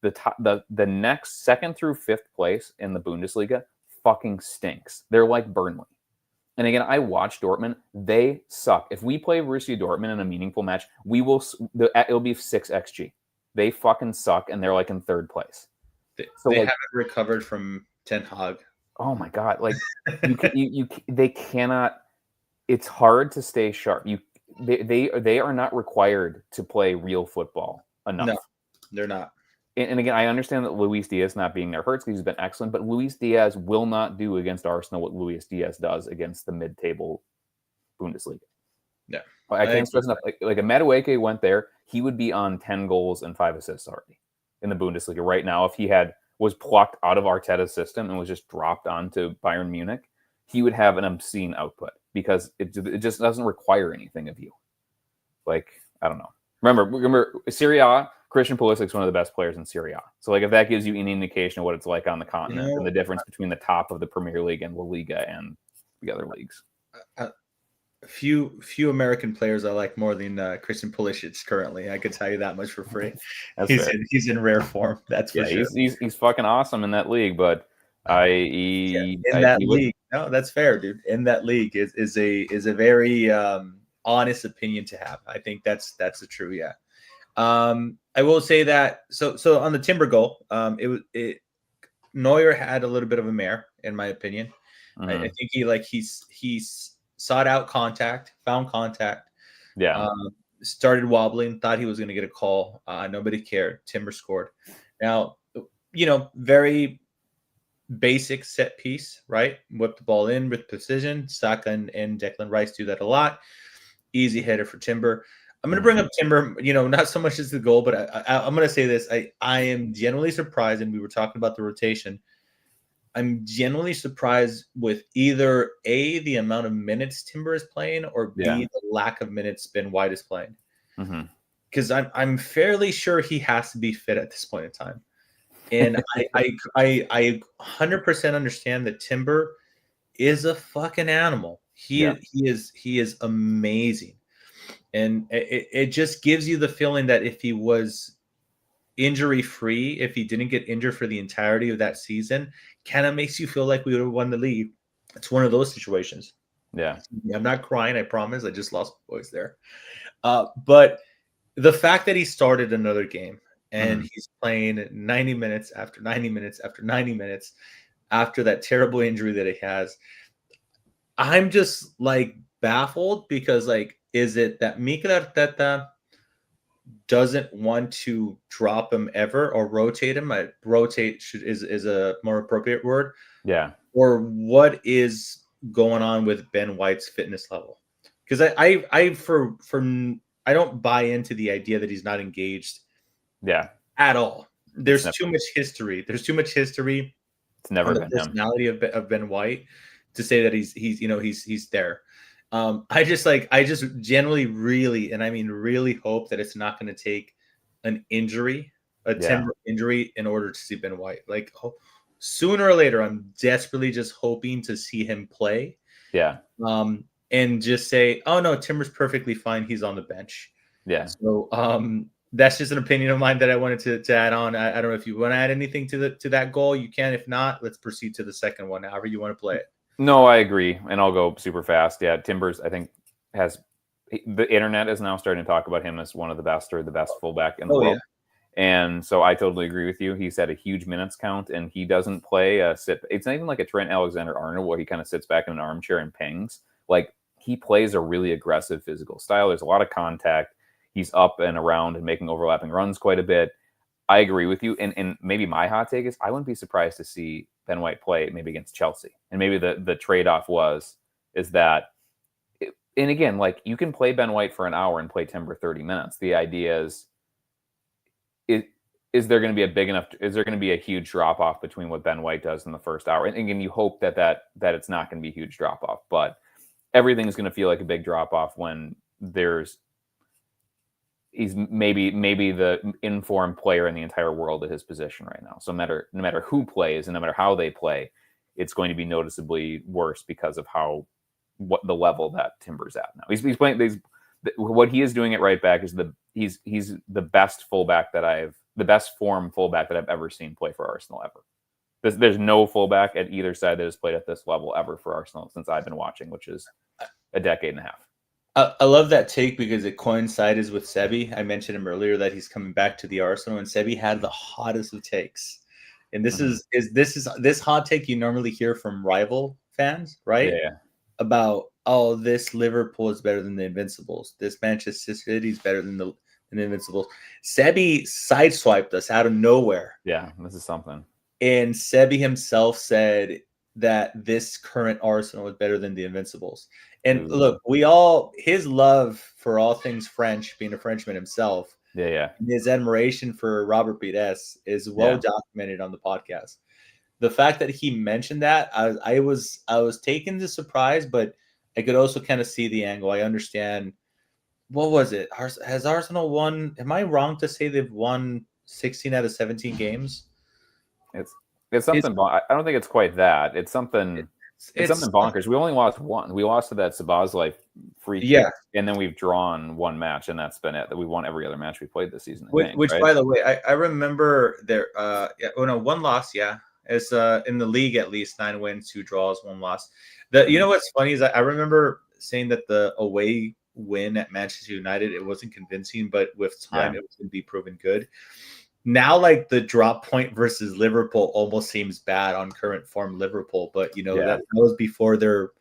The next second through fifth place in the Bundesliga fucking stinks. They're like Burnley. And again, I watch Dortmund. They suck. If we play Borussia Dortmund in a meaningful match, it'll be 6 XG. They fucking suck, and they're like in third place. They haven't recovered from Ten Hag. Oh my god! Like they cannot. It's hard to stay sharp. They are not required to play real football enough. No, they're not. And again, I understand that Luis Diaz not being there hurts because he's been excellent, but Luis Diaz will not do against Arsenal what Luis Diaz does against the mid-table Bundesliga. Yeah, I can't stress enough. Like a Madueke went there, he would be on 10 goals and 5 assists already in the Bundesliga right now. If he was plucked out of Arteta's system and was just dropped onto Bayern Munich, he would have an obscene output because it just doesn't require anything of you. Like, I don't know. Remember Serie A, Christian Pulisic's one of the best players in Serie A. So, like, if that gives you any indication of what it's like on the continent and the difference between the top of the Premier League and La Liga and the other leagues. Few American players I like more than Christian Pulisic currently. I could tell you that much for free. He's in rare form. That's for sure. He's fucking awesome in that league, but league. No, that's fair, dude. In that league is a very honest opinion to have. I think that's the true. Yeah. I will say that. So on the Timber goal, Neuer had a little bit of a mare, in my opinion. Mm-hmm. I think he's sought out contact, found contact. Yeah. Started wobbling, thought he was going to get a call. Nobody cared. Timber scored. Now, very basic set piece, right? Whip the ball in with precision. Saka and Declan Rice do that a lot. Easy header for Timber. I'm going to bring up Timber, not so much as the goal, but I'm going to say this. I am genuinely surprised, and we were talking about the rotation. I'm genuinely surprised with either A, the amount of minutes Timber is playing, or B, the lack of minutes Ben White is playing. Because I'm fairly sure he has to be fit at this point in time. And I 100% understand that Timber is a fucking animal. He is amazing. And it just gives you the feeling that if he was injury free, if he didn't get injured for the entirety of that season, kind of makes you feel like we would have won the league. It's one of those situations. Yeah. I'm not crying, I promise. I just lost my voice there. But the fact that he started another game and he's playing 90 minutes after 90 minutes after 90 minutes after that terrible injury that he has, I'm just like baffled because, like, is it that Mikel Arteta doesn't want to drop him ever or rotate him? Rotate is a more appropriate word. Yeah. Or what is going on with Ben White's fitness level? Because I don't buy into the idea that he's not engaged. Yeah. At all. There's too much history. There's too much history. It's never been the personality of Ben White to say that he's there. I just generally really, and I mean really hope that it's not going to take an injury, Timber injury, in order to see Ben White. Like, sooner or later, I'm desperately just hoping to see him play. Yeah. And just say, oh no, Timber's perfectly fine. He's on the bench. Yeah. So that's just an opinion of mine that I wanted to add on. I don't know if you want to add anything to that goal. You can. If not, let's proceed to the second one. However you want to play it. No, I agree, and I'll go super fast. Yeah, Timbers, I think, the internet is now starting to talk about him as one of the best or the best fullback in the world. Yeah. And so I totally agree with you. He's had a huge minutes count, and he doesn't play it's not even like a Trent Alexander-Arnold where he kind of sits back in an armchair and pings. Like, he plays a really aggressive physical style. There's a lot of contact. He's up and around and making overlapping runs quite a bit. I agree with you. And maybe my hot take is I wouldn't be surprised to see Ben White play maybe against Chelsea. And maybe the trade-off is that, and again, like you can play Ben White for an hour and play Timber 30 minutes. The idea is there going to be is there going to be a huge drop off between what Ben White does in the first hour? And again, you hope that it's not going to be a huge drop off, but everything is going to feel like a big drop off when he's maybe the informed player in the entire world at his position right now. So no matter who plays and no matter how they play, it's going to be noticeably worse because of what the level that Timber's at now. He's playing what he is doing at right back is he's the best form fullback that I've ever seen play for Arsenal ever. There's no fullback at either side that has played at this level ever for Arsenal since I've been watching, which is a decade and a half. I love that take because it coincides with Sebi. I mentioned him earlier that he's coming back to the Arsenal, and Sebi had the hottest of takes. And this is hot take you normally hear from rival fans, right? Yeah. About this Liverpool is better than the Invincibles. This Manchester City is better than the Invincibles. Sebi sideswiped us out of nowhere. Yeah, this is something. And Sebi himself said that this current Arsenal is better than the Invincibles. And look, his love for all things French, being a Frenchman himself, and his admiration for Robert Pires is well documented on the podcast. The fact that he mentioned that, I was taken to surprise, but I could also kind of see the angle. I understand. What was it? Has Arsenal won? Am I wrong to say they've won 16 out of 17 games? It's something. I don't think it's quite that. It's something. It's something bonkers. We only lost one. We lost to that Sabazlai free kick, and then we've drawn one match, and that's been it. That we won every other match we played this season. Which, by the way, I remember there. One loss. Yeah, it's in the league at least 9 wins, 2 draws, 1 loss. You know what's funny is I remember saying that the away win at Manchester United, it wasn't convincing, but with time it was going to be proven good. Now, like the drop point versus Liverpool almost seems bad on current form Liverpool, but that was before their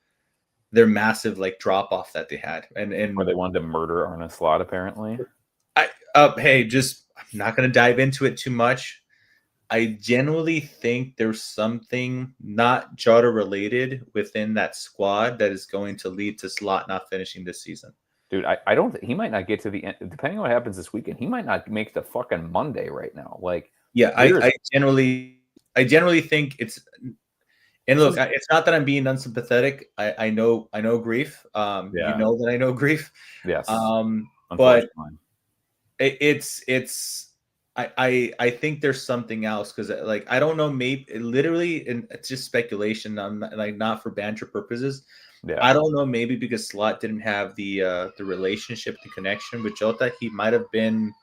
massive like drop off that they had, and where they wanted to murder Arne Slot apparently. I'm not going to dive into it too much. I genuinely think there's something not Jota related within that squad that is going to lead to Slot not finishing this season. Dude, I don't think he might not get to the end. Depending on what happens this weekend, he might not make the fucking Monday right now. Like, I generally think it's. And look, it's not that I'm being unsympathetic. I know grief. You know that I know grief. Yes. But I think there's something else because like I don't know, maybe literally, and it's just speculation. I'm not for banter purposes. Yeah. I don't know, maybe because Slot didn't have the relationship, the connection with Jota, he might have been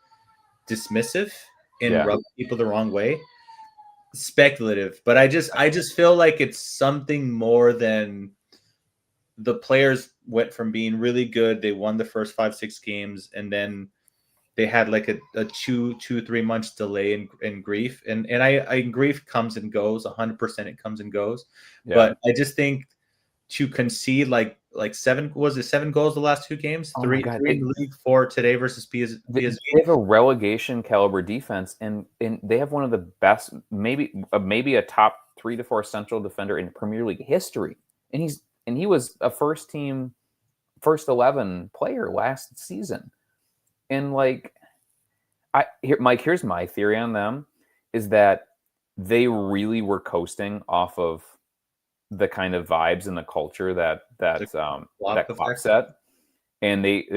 dismissive and rubbed people the wrong way. Speculative, but I just feel like it's something more than the players went from being really good. They won the first 5-6 games, and then they had like a 2-3 months delay in grief, and I grief comes and goes. 100% it comes and goes, but I just think. To concede like 7 goals the last 2 games, 3 in the league, 4 today versus PSV. They have a relegation caliber defense, and they have one of the best, maybe a top 3 to 4 central defender in Premier League history, and he was a first 11 player last season, and like Mike, here's my theory on them is that they really were coasting off of the kind of vibes and the culture that Klopp set, and they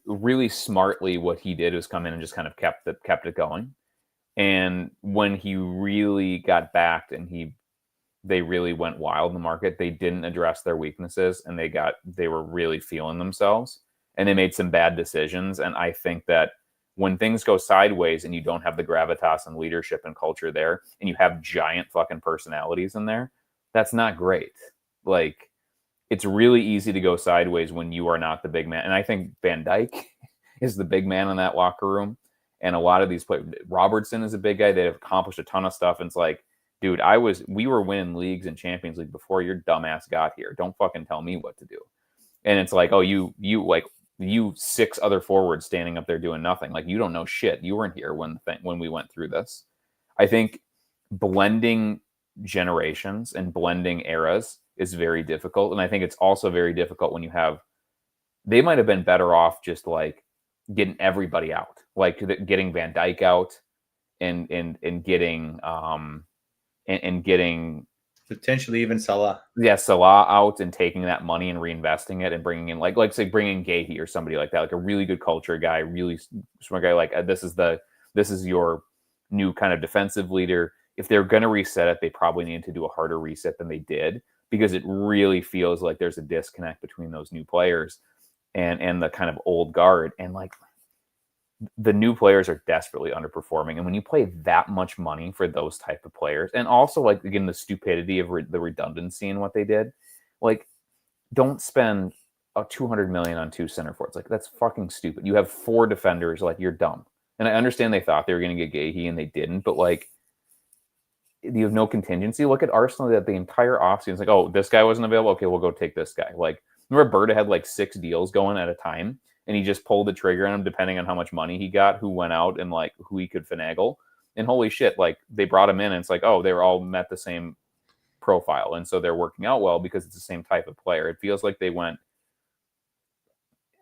really smartly what he did was come in and just kind of kept it going. And when he really got backed and they really went wild in the market, they didn't address their weaknesses, and they were really feeling themselves, and they made some bad decisions. And I think that when things go sideways and you don't have the gravitas and leadership and culture there, and you have giant fucking personalities in there, that's not great. Like, it's really easy to go sideways when you are not the big man. And I think Van Dijk is the big man in that locker room. And a lot of these players, Robertson is a big guy. They've accomplished a ton of stuff. And it's like, dude, we were winning leagues and Champions League before your dumbass got here. Don't fucking tell me what to do. And it's like, oh, you like you 6 other forwards standing up there doing nothing. Like, you don't know shit. You weren't here when we went through this. I think blending generations and blending eras is very difficult. And I think it's also very difficult when you have, they might have been better off just like getting everybody out, like getting Van Dijk out and getting and getting potentially even Salah. Yeah, Salah out and taking that money and reinvesting it and bringing in like say bringing Gahey or somebody like that, like a really good culture guy, really smart guy. Like this is your new kind of defensive leader. If they're going to reset it, they probably need to do a harder reset than they did, because it really feels like there's a disconnect between those new players and the kind of old guard. And like the new players are desperately underperforming. And when you play that much money for those type of players, and also like, again, the stupidity of the redundancy in what they did, like, don't spend a 200 million on 2 center forwards. Like, that's fucking stupid. You have 4 defenders. Like, you're dumb. And I understand they thought they were going to get Gahey and they didn't, but like, you have no contingency. Look at Arsenal, that the entire offseason. It's like, oh, this guy wasn't available. Okay, we'll go take this guy. Like, remember Berta had like 6 deals going at a time, and he just pulled the trigger on him depending on how much money he got, who went out, and like who he could finagle. And holy shit, like they brought him in, and it's like, oh, they were all met the same profile, and so they're working out well because it's the same type of player. It feels like they went,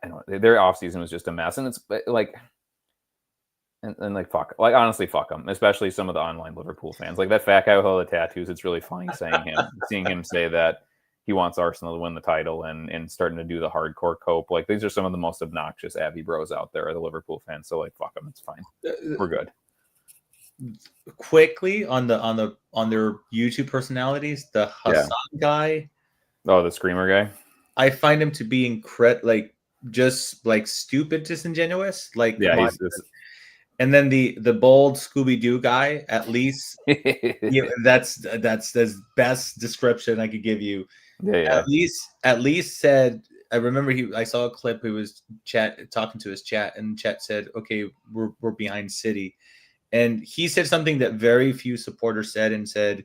I don't know, their offseason was just a mess, and it's like, and like, fuck, like, honestly, fuck them, especially some of the online Liverpool fans. Like that fat guy with all the tattoos, it's really funny seeing him say that he wants Arsenal to win the title and starting to do the hardcore cope. Like, these are some of the most obnoxious Abbey bros out there, are the Liverpool fans. So like, fuck them, it's fine, we're good. Quickly on their YouTube personalities, the Hassan guy. Oh, the screamer guy. I find him to be like just like stupid disingenuous. Like, yeah, and then the bold Scooby-Doo guy, at least that's the best description I could give you. Yeah. At least said, I remember I saw a clip, he was talking to his chat, and chat said, okay, we're behind City. And he said something that very few supporters said, and said,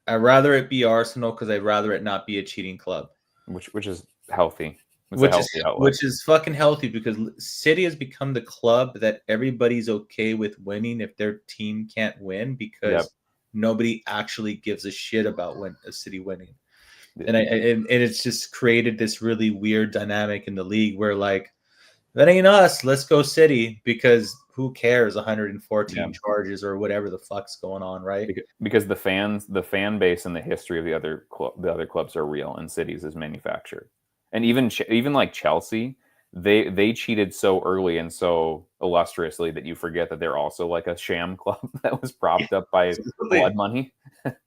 I'd rather it be Arsenal because I'd rather it not be a cheating club. Which is healthy. Which is fucking healthy, because City has become the club that everybody's okay with winning if their team can't win, because nobody actually gives a shit about a City winning. And it's just created this really weird dynamic in the league where, like, that ain't us, let's go City, because who cares, 114 charges or whatever the fuck's going on, right? Because the fan base and the history of the other clubs are real, and City's is manufactured. And even like Chelsea, they cheated so early and so illustriously that you forget that they're also like a sham club that was propped up by blood money.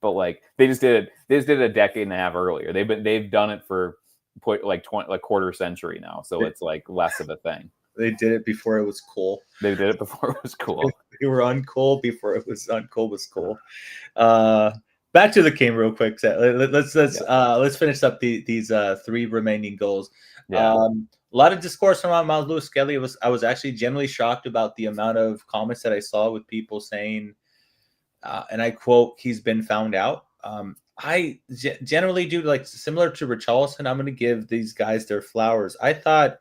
But like they just did it a decade and a half earlier. They've done it for like quarter century now, so it's like less of a thing. They did it before it was cool. They did it before it was cool. They were uncool before it was uncool was cool. Back to the game real quick. Let's finish up these 3 remaining goals. A lot of discourse around Miles Lewis-Skelly. I was actually generally shocked about the amount of comments that I saw with people saying, and I quote, "He's been found out." I generally do, like, similar to Richarlison, I'm going to give these guys their flowers. I thought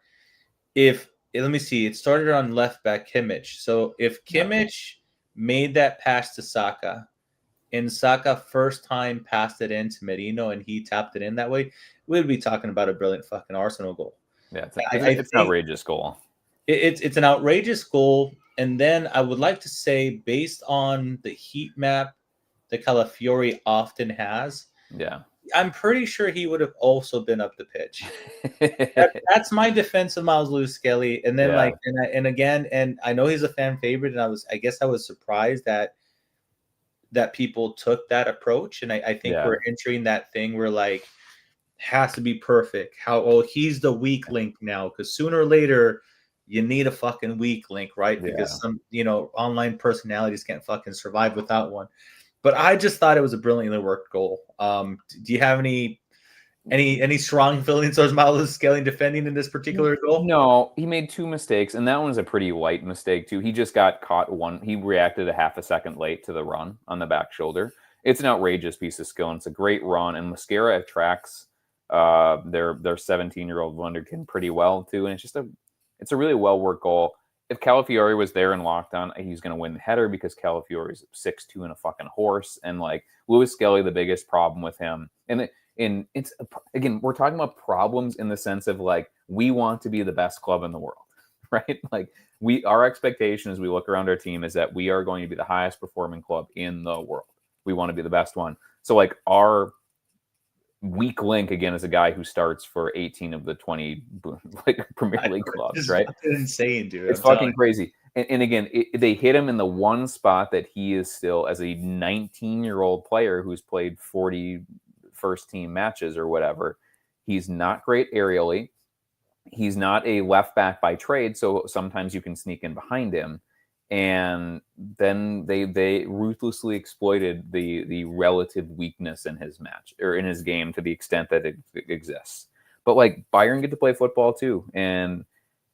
let me see, it started on left back Kimmich. So if Kimmich made that pass to Saka, and Saka first time passed it in to Merino and he tapped it in that way, we'd be talking about a brilliant fucking Arsenal goal. Yeah, it's an outrageous goal. It's an outrageous goal. And then I would like to say, based on the heat map that Calafiori often has, I'm pretty sure he would have also been up the pitch. That's my defense of Miles Lewis-Skelly. And then and I know he's a fan favorite, and I guess I was surprised that people took that approach. And I think we're entering that thing where, like, has to be perfect. He's the weak link now, because sooner or later you need a fucking weak link, right? Because some online personalities can't fucking survive without one. But I just thought it was a brilliantly worked goal. Do you have any strong feelings towards Miles Lewis-Skelly defending in this particular goal? No, he made 2 mistakes, and that one was a pretty light mistake too. He just got caught one. He reacted a half a second late to the run on the back shoulder. It's an outrageous piece of skill, and it's a great run. And Mascara attracts Their 17-year-old wonderkin pretty well too, and it's a really well worked goal. If Calafiori was there and locked on, he's going to win the header because Calafiori's 6'2" and a fucking horse, and like Louis Skelly, the biggest problem with him, and it's again, we're talking about problems in the sense of like we want to be the best club in the world, right? Like our expectation as we look around our team is that we are going to be the highest performing club in the world. We want to be the best one. So like our weak link again is a guy who starts for 18 of the 20 like Premier League clubs, right? It's insane, dude. It's fucking crazy. And again, they hit him in the one spot that he is still, as a 19-year-old player who's played 40 first team matches or whatever. He's not great aerially. He's not a left back by trade, so sometimes you can sneak in behind him. And then they ruthlessly exploited the relative weakness in his match or in his game to the extent that it exists. But like Bayern get to play football too, and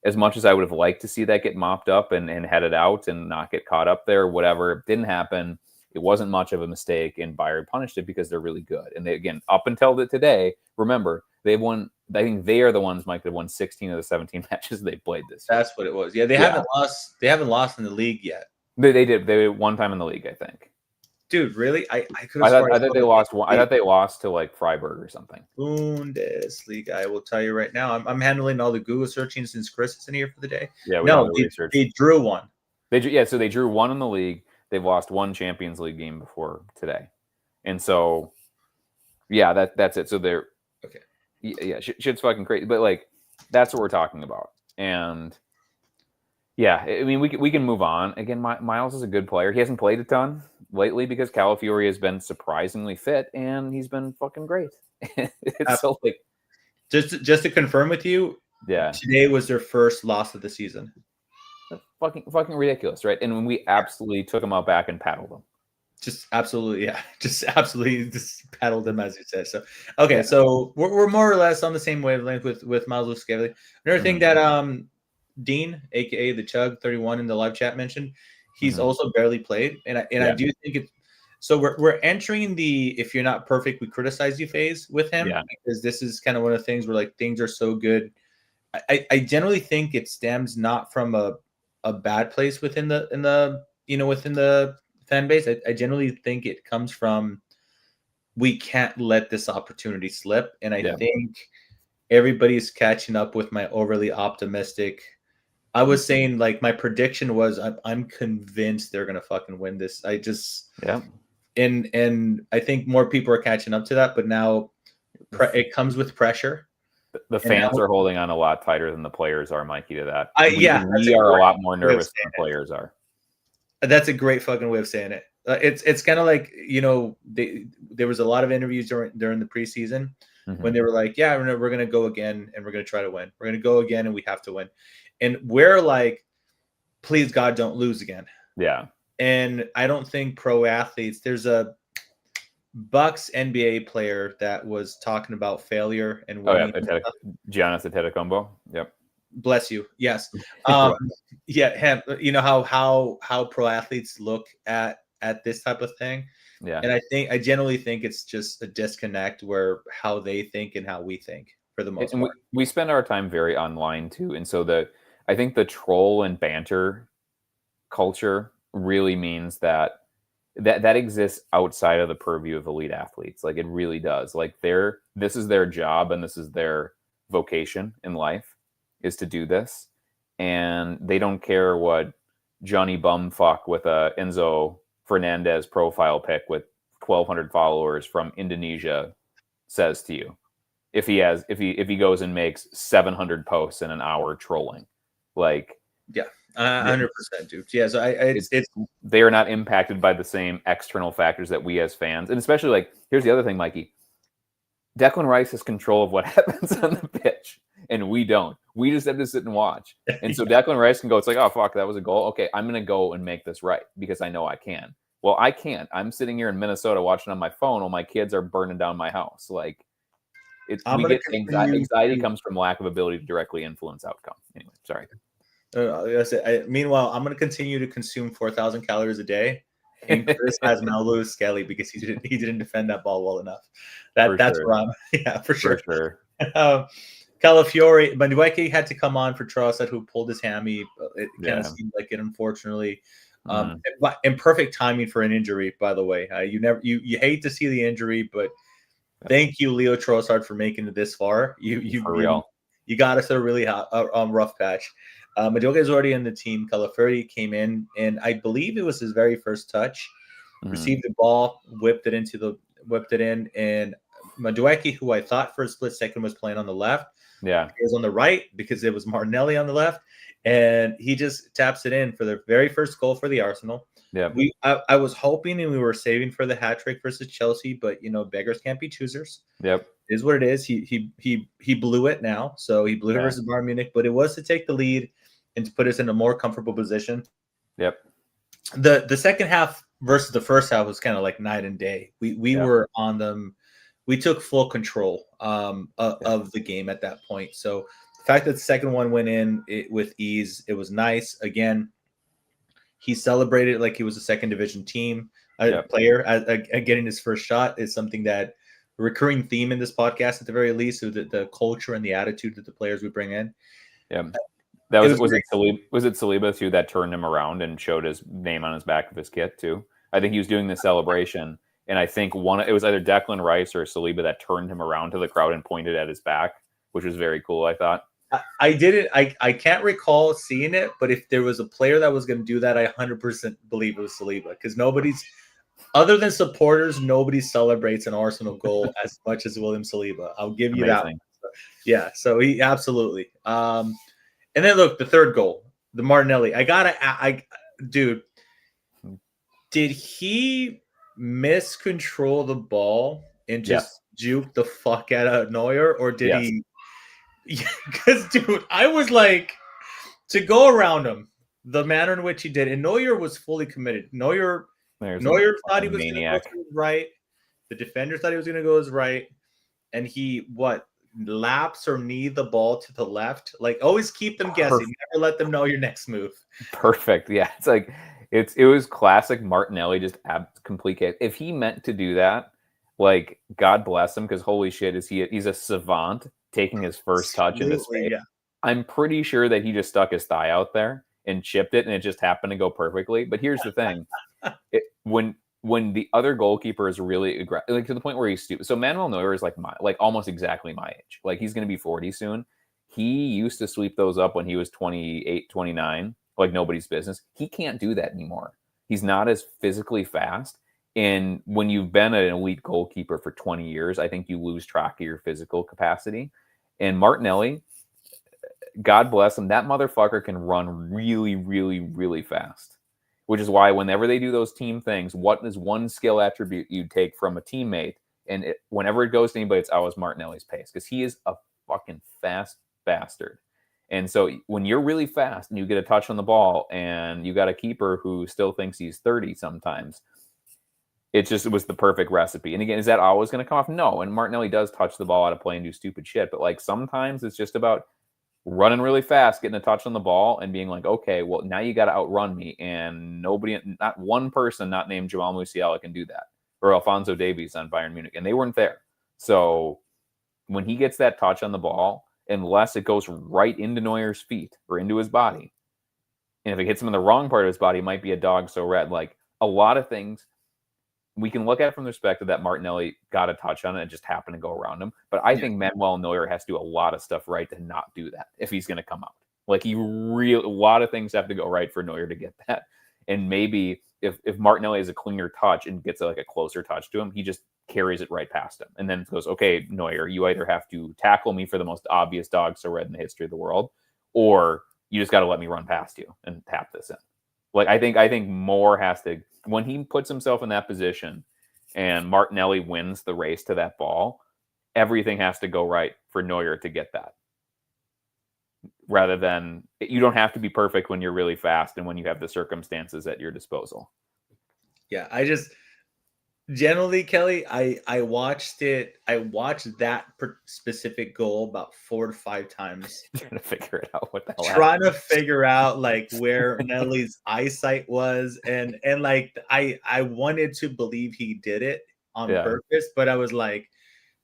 as much as I would have liked to see that get mopped up and headed out and not get caught up there, whatever, it didn't happen. It wasn't much of a mistake, and Bayern punished it because they're really good. And they, again, up until today, remember, they've won. I think they are the ones, Mike, that won 16 of the 17 matches they played this year. That's what it was. Yeah, they haven't lost. They haven't lost in the league yet. They did. They did one time in the league, I think. Dude, really? I could. I thought they lost. I thought they lost to like Freiburg or something. Bundesliga. I will tell you right now. I'm handling all the Google searching since Chris isn't here for the day. Yeah, they drew one. So they drew one in the league. They've lost one Champions League game before today, and so yeah, that's it. So they're okay. Yeah, shit's fucking crazy. But like, that's what we're talking about, and yeah, I mean, we can move on. Again, Miles is a good player. He hasn't played a ton lately because Calafiori has been surprisingly fit, and he's been fucking great. So like, just to confirm with you, yeah, today was their first loss of the season. Fucking ridiculous, right? And when we absolutely took them out back and paddled them. Just absolutely paddled them, as you said. So okay, so we're more or less on the same wavelength with Miles Skelly. Another thing that Dean, aka the Chug 31 in the live chat mentioned, he's also barely played, and I do think it's so we're entering the if you're not perfect, we criticize you phase with him because this is kind of one of the things where like things are so good. I generally think it stems not from a bad place within the fan base. I generally think it comes from we can't let this opportunity slip, and I think everybody's catching up with my overly optimistic. I was saying like my prediction was I'm convinced they're gonna fucking win this. I just and I think more people are catching up to that, but now it comes with pressure. The fans are holding on a lot tighter than the players are, Mikey, to that. We are a lot more nervous than the players are. That's a great fucking way of saying it. It's kind of like, there was a lot of interviews during the preseason when they were like, yeah, we're going to go again and we're going to try to win. We're going to go again and we have to win. And we're like, please, God, don't lose again. Yeah. And I don't think pro athletes, there's a Bucks NBA player that was talking about failure and winning. Giannis Antetokounmpo. Yep. Bless you. Yes. Him. You know how pro athletes look at this type of thing. Yeah. And I generally think it's just a disconnect where how they think and how we think for the most part. We spend our time very online too, and so I think the troll and banter culture really means that exists outside of the purview of elite athletes. Like it really does. Like this is their job and this is their vocation in life is to do this. And they don't care what Johnny Bumfuck with a Enzo Fernandez profile pic with 1,200 followers from Indonesia says to you. If he goes and makes 700 posts in an hour trolling, like 100%, dude. Yeah, so they are not impacted by the same external factors that we as fans, and especially like here's the other thing, Mikey. Declan Rice has control of what happens on the pitch, and we don't. We just have to sit and watch. And so Declan Rice can go, it's like, oh fuck, that was a goal. Okay, I'm gonna go and make this right because I know I can. Well, I can't. I'm sitting here in Minnesota watching on my phone while my kids are burning down my house. Like anxiety comes from lack of ability to directly influence outcome. Anyway, sorry. Meanwhile, I'm going to continue to consume 4,000 calories a day and criticize Malu Skelly because he didn't defend that ball well enough. That's sure. where I'm. Yeah, for sure. For sure. Calafiore, Madueke had to come on for Trossard, who pulled his hammy. It kind of seemed like it, unfortunately. And perfect timing for an injury, by the way. You hate to see the injury, but thank you, Leo Trossard, for making it this far. For real. You got us a really rough patch. Madueke is already in the team. Calafiore came in, and I believe it was his very first touch. Received the ball, whipped it in, and Madueke, who I thought for a split second was playing on the left, he was on the right because it was Martinelli on the left, and he just taps it in for the very first goal for the Arsenal. Yeah, I was hoping and we were saving for the hat trick versus Chelsea, but beggars can't be choosers. Yep, it is what it is. He blew it now, so he blew it versus Bayern Munich, but it was to take the lead and to put us in a more comfortable position. Yep. The second half versus the first half was kind of like night and day. We were on them. We took full control of the game at that point. So the fact that the second one went in with ease, it was nice. Again, he celebrated like he was a second division team player at getting his first shot is something that a recurring theme in this podcast at the very least. So the culture and the attitude that the players we bring in. Yeah. That was it Saliba too that turned him around and showed his name on his back of his kit too? I think he was doing the celebration, and I think it was either Declan Rice or Saliba that turned him around to the crowd and pointed at his back, which was very cool, I thought. I didn't. I can't recall seeing it, but if there was a player that was going to do that, I 100% believe it was Saliba, because other than supporters, nobody celebrates an Arsenal goal as much as William Saliba. I'll give you that one. So he absolutely. And then look, the third goal, the Martinelli. Dude, did he miscontrol the ball and just juke the fuck out of Neuer, or did he? Because, dude, I was like, to go around him, the manner in which he did, and Neuer was fully committed. Neuer thought he was going to go to his right. The defender thought he was going to go his right, and he laps or knee the ball to the left. Like, always keep them guessing. Never let them know your next move. Perfect. Yeah, it's like it was classic Martinelli, just complete case. If he meant to do that, like, God bless him, because holy shit, he's a savant taking his first touch into space. Yeah. I'm pretty sure that he just stuck his thigh out there and chipped it, and it just happened to go perfectly. But here's the thing: when the other goalkeeper is really aggressive, like to the point where he's stupid. So Manuel Neuer is like almost exactly my age. Like, he's going to be 40 soon. He used to sweep those up when he was 28, 29, like nobody's business. He can't do that anymore. He's not as physically fast. And when you've been an elite goalkeeper for 20 years, I think you lose track of your physical capacity. And Martinelli, God bless him, that motherfucker can run really, really, really fast. Which is why whenever they do those team things, what is one skill attribute you'd take from a teammate? And whenever it goes to anybody, it's always Martinelli's pace, because he is a fucking fast bastard. And so when you're really fast and you get a touch on the ball and you got a keeper who still thinks he's 30 sometimes, it was the perfect recipe. And again, is that always going to come off? No. And Martinelli does touch the ball out of play and do stupid shit. But like, sometimes it's just about running really fast, getting a touch on the ball, and being like, okay, well, now you got to outrun me. And not one person not named Jamal Musiala can do that. Or Alphonso Davies on Bayern Munich. And they weren't there. So when he gets that touch on the ball, unless it goes right into Neuer's feet or into his body, and if it hits him in the wrong part of his body, it might be a dog so red. Like, a lot of things, we can look at it from the perspective that Martinelli got a touch on it and just happened to go around him. But I think Manuel Neuer has to do a lot of stuff right to not do that if he's going to come out. Like, a lot of things have to go right for Neuer to get that. And maybe if Martinelli has a cleaner touch and gets a closer touch to him, he just carries it right past him. And then goes, okay, Neuer, you either have to tackle me for the most obvious dog so red in the history of the world, or you just got to let me run past you and tap this in. Like, I think more has to, when he puts himself in that position and Martinelli wins the race to that ball, everything has to go right for Neuer to get that. Rather than, you don't have to be perfect when you're really fast and when you have the circumstances at your disposal. Yeah, generally, Kelly, I watched it. I watched that specific goal about 4 to 5 times, Trying to figure it out what the hell trying to happened. figure out like where Nelly's eyesight was, and like I wanted to believe he did it on Yeah. purpose, but I was like,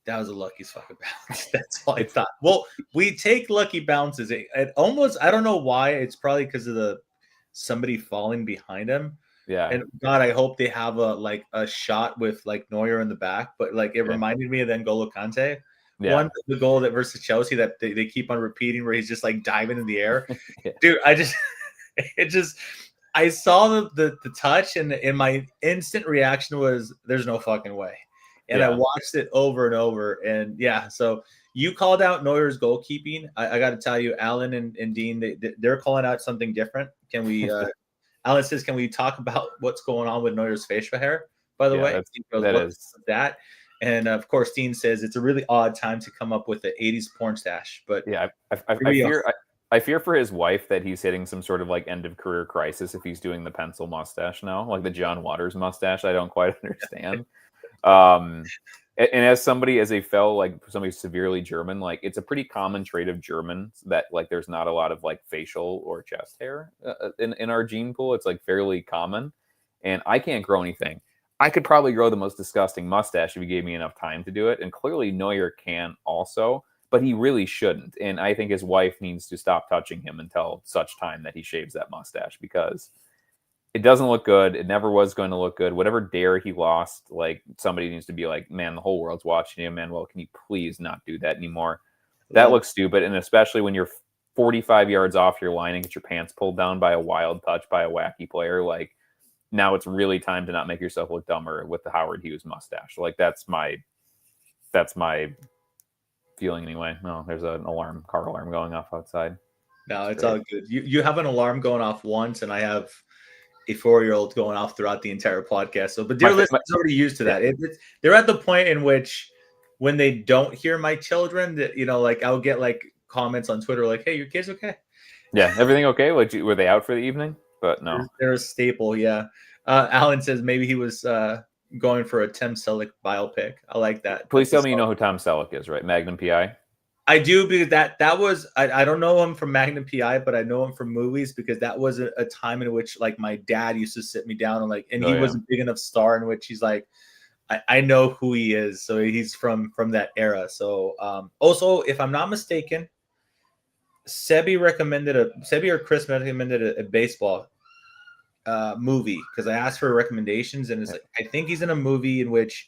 that was a lucky fucking bounce. That's all I It's- thought. Well, we take lucky bounces. It almost, I don't know why. It's probably because of the somebody falling behind him. Yeah. And God, I hope they have a shot with like Neuer in the back. But like it Yeah. reminded me of the N'Golo Kante. Yeah. One, the goal that versus Chelsea that they keep on repeating where he's just like diving in the air. Yeah. Dude, I saw the touch and my instant reaction was there's no fucking way. And I Yeah. watched it over and over. And yeah, so you called out Neuer's goalkeeping. I got to tell you, Alan and Dean, they're calling out something different. Can we Alan says, can we talk about what's going on with Neuer's facial hair, by the Yeah, way? that is. That. And of course, Dean says it's a really odd time to come up with the 80s porn stash. But Yeah, here I fear for his wife that he's hitting some sort of like end of career crisis if he's doing the pencil mustache now, like the John Waters mustache. I don't quite understand. And as somebody, as a fellow, like somebody severely German, like it's a pretty common trait of Germans that like there's not a lot of like facial or chest hair in our gene pool. It's like fairly common, and I can't grow anything. I could probably grow the most disgusting mustache if you gave me enough time to do it, and clearly Neuer can also, but he really shouldn't. And I think his wife needs to stop touching him until such time that he shaves that mustache, because it doesn't look good. It never was going to look good. Whatever dare he lost, like somebody needs to be like, man, the whole world's watching you, Manuel. Can you please not do that anymore? That looks stupid. And especially when you're 45 yards off your line and get your pants pulled down by a wild touch by a wacky player, like now it's really time to not make yourself look dumber with the Howard Hughes mustache. Like that's my feeling anyway. No, there's an car alarm going off outside. No, it's all good. You have an alarm going off once, and I have a 4-year-old going off throughout the entire podcast. So, but dear listeners, already used to that. They're at the point in which when they don't hear my children, that like I'll get like comments on Twitter like, "Hey, your kid's okay? Yeah, everything okay? Like, were they out for the evening?" But no, they're a staple. Yeah. Alan says maybe he was going for a Tim Selleck biopic. I like that. Please tell me you know who Tom Selleck is, right? Magnum PI. I do, because that was I don't know him from Magnum PI, but I know him from movies, because that was a time in which like my dad used to sit me down and he was a big enough star in which he's like, I know who he is. So he's from that era. So also, if I'm not mistaken, Sebi or Chris recommended a baseball movie, because I asked for recommendations, and it's like I think he's in a movie in which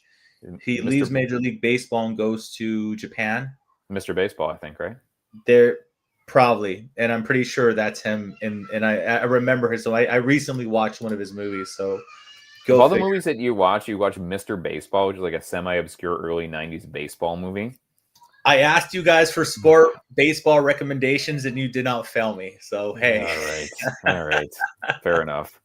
he leaves Major League Baseball and goes to Japan. Mr. Baseball, I think, right? They're probably, and I'm pretty sure that's him. And I remember his. So I recently watched one of his movies. So of all the movies that you watch Mr. Baseball, which is like a semi-obscure early '90s baseball movie. I asked you guys for sport baseball recommendations, and you did not fail me. So hey, all right, fair enough.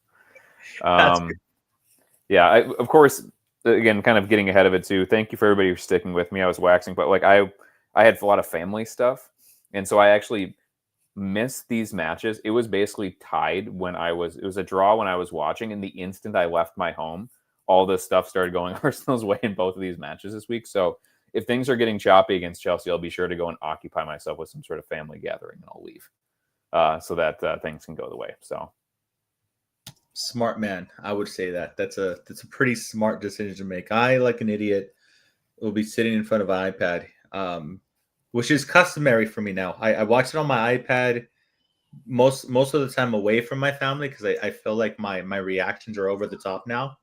Yeah, of course. Again, kind of getting ahead of it too. Thank you for everybody for sticking with me. I was waxing, but like I had a lot of family stuff, and so I actually missed these matches. It was basically tied it was a draw when I was watching, and the instant I left my home, all this stuff started going Arsenal's way in both of these matches this week. So if things are getting choppy against Chelsea, I'll be sure to go and occupy myself with some sort of family gathering, and I'll leave so that things can go the way. So smart man, I would say that's a pretty smart decision to make. I, like an idiot, will be sitting in front of an iPad, which is customary for me now. I watch it on my iPad most of the time away from my family, because I feel like my reactions are over the top now,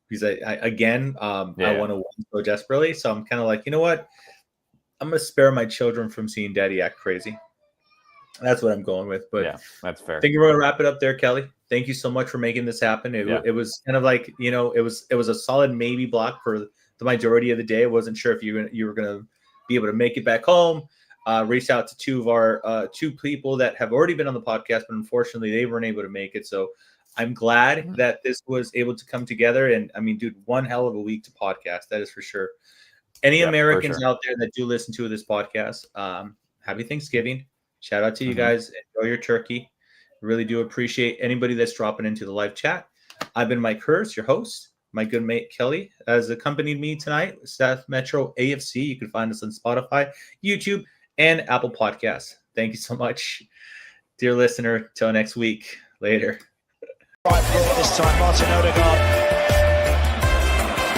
because I want to win so desperately. So I'm kind of like, you know what? I'm going to spare my children from seeing daddy act crazy. That's what I'm going with. But yeah, that's fair. I think we're going to wrap it up there, Kelly. Thank you so much for making this happen. It was kind of like, it was a solid maybe block for the majority of the day. I wasn't sure if you were going to be able to make it back home. Reached out to two of our two people that have already been on the podcast, but unfortunately they weren't able to make it. So I'm glad that this was able to come together. And I mean, dude, one hell of a week to podcast. That is for sure. Any Americans out there that do listen to this podcast, happy Thanksgiving. Shout out to you guys. Enjoy your turkey. Really do appreciate anybody that's dropping into the live chat. I've been Mike Hurst, your host. my good mate Kelly has accompanied me tonight. Staff Metro AFC. You can find us on Spotify, YouTube, and Apple Podcasts. Thank you so much, dear listener. Till next week. Later. Right foot this time, Martin Odegaard.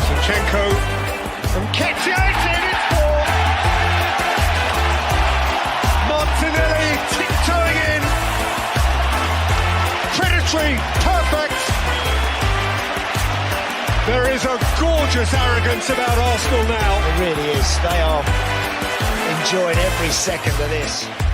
Zinchenko from Ketchia. Martinelli tiptoeing in. Predatory, perfect. There is a gorgeous arrogance about Arsenal now. It really is. They are enjoying every second of this.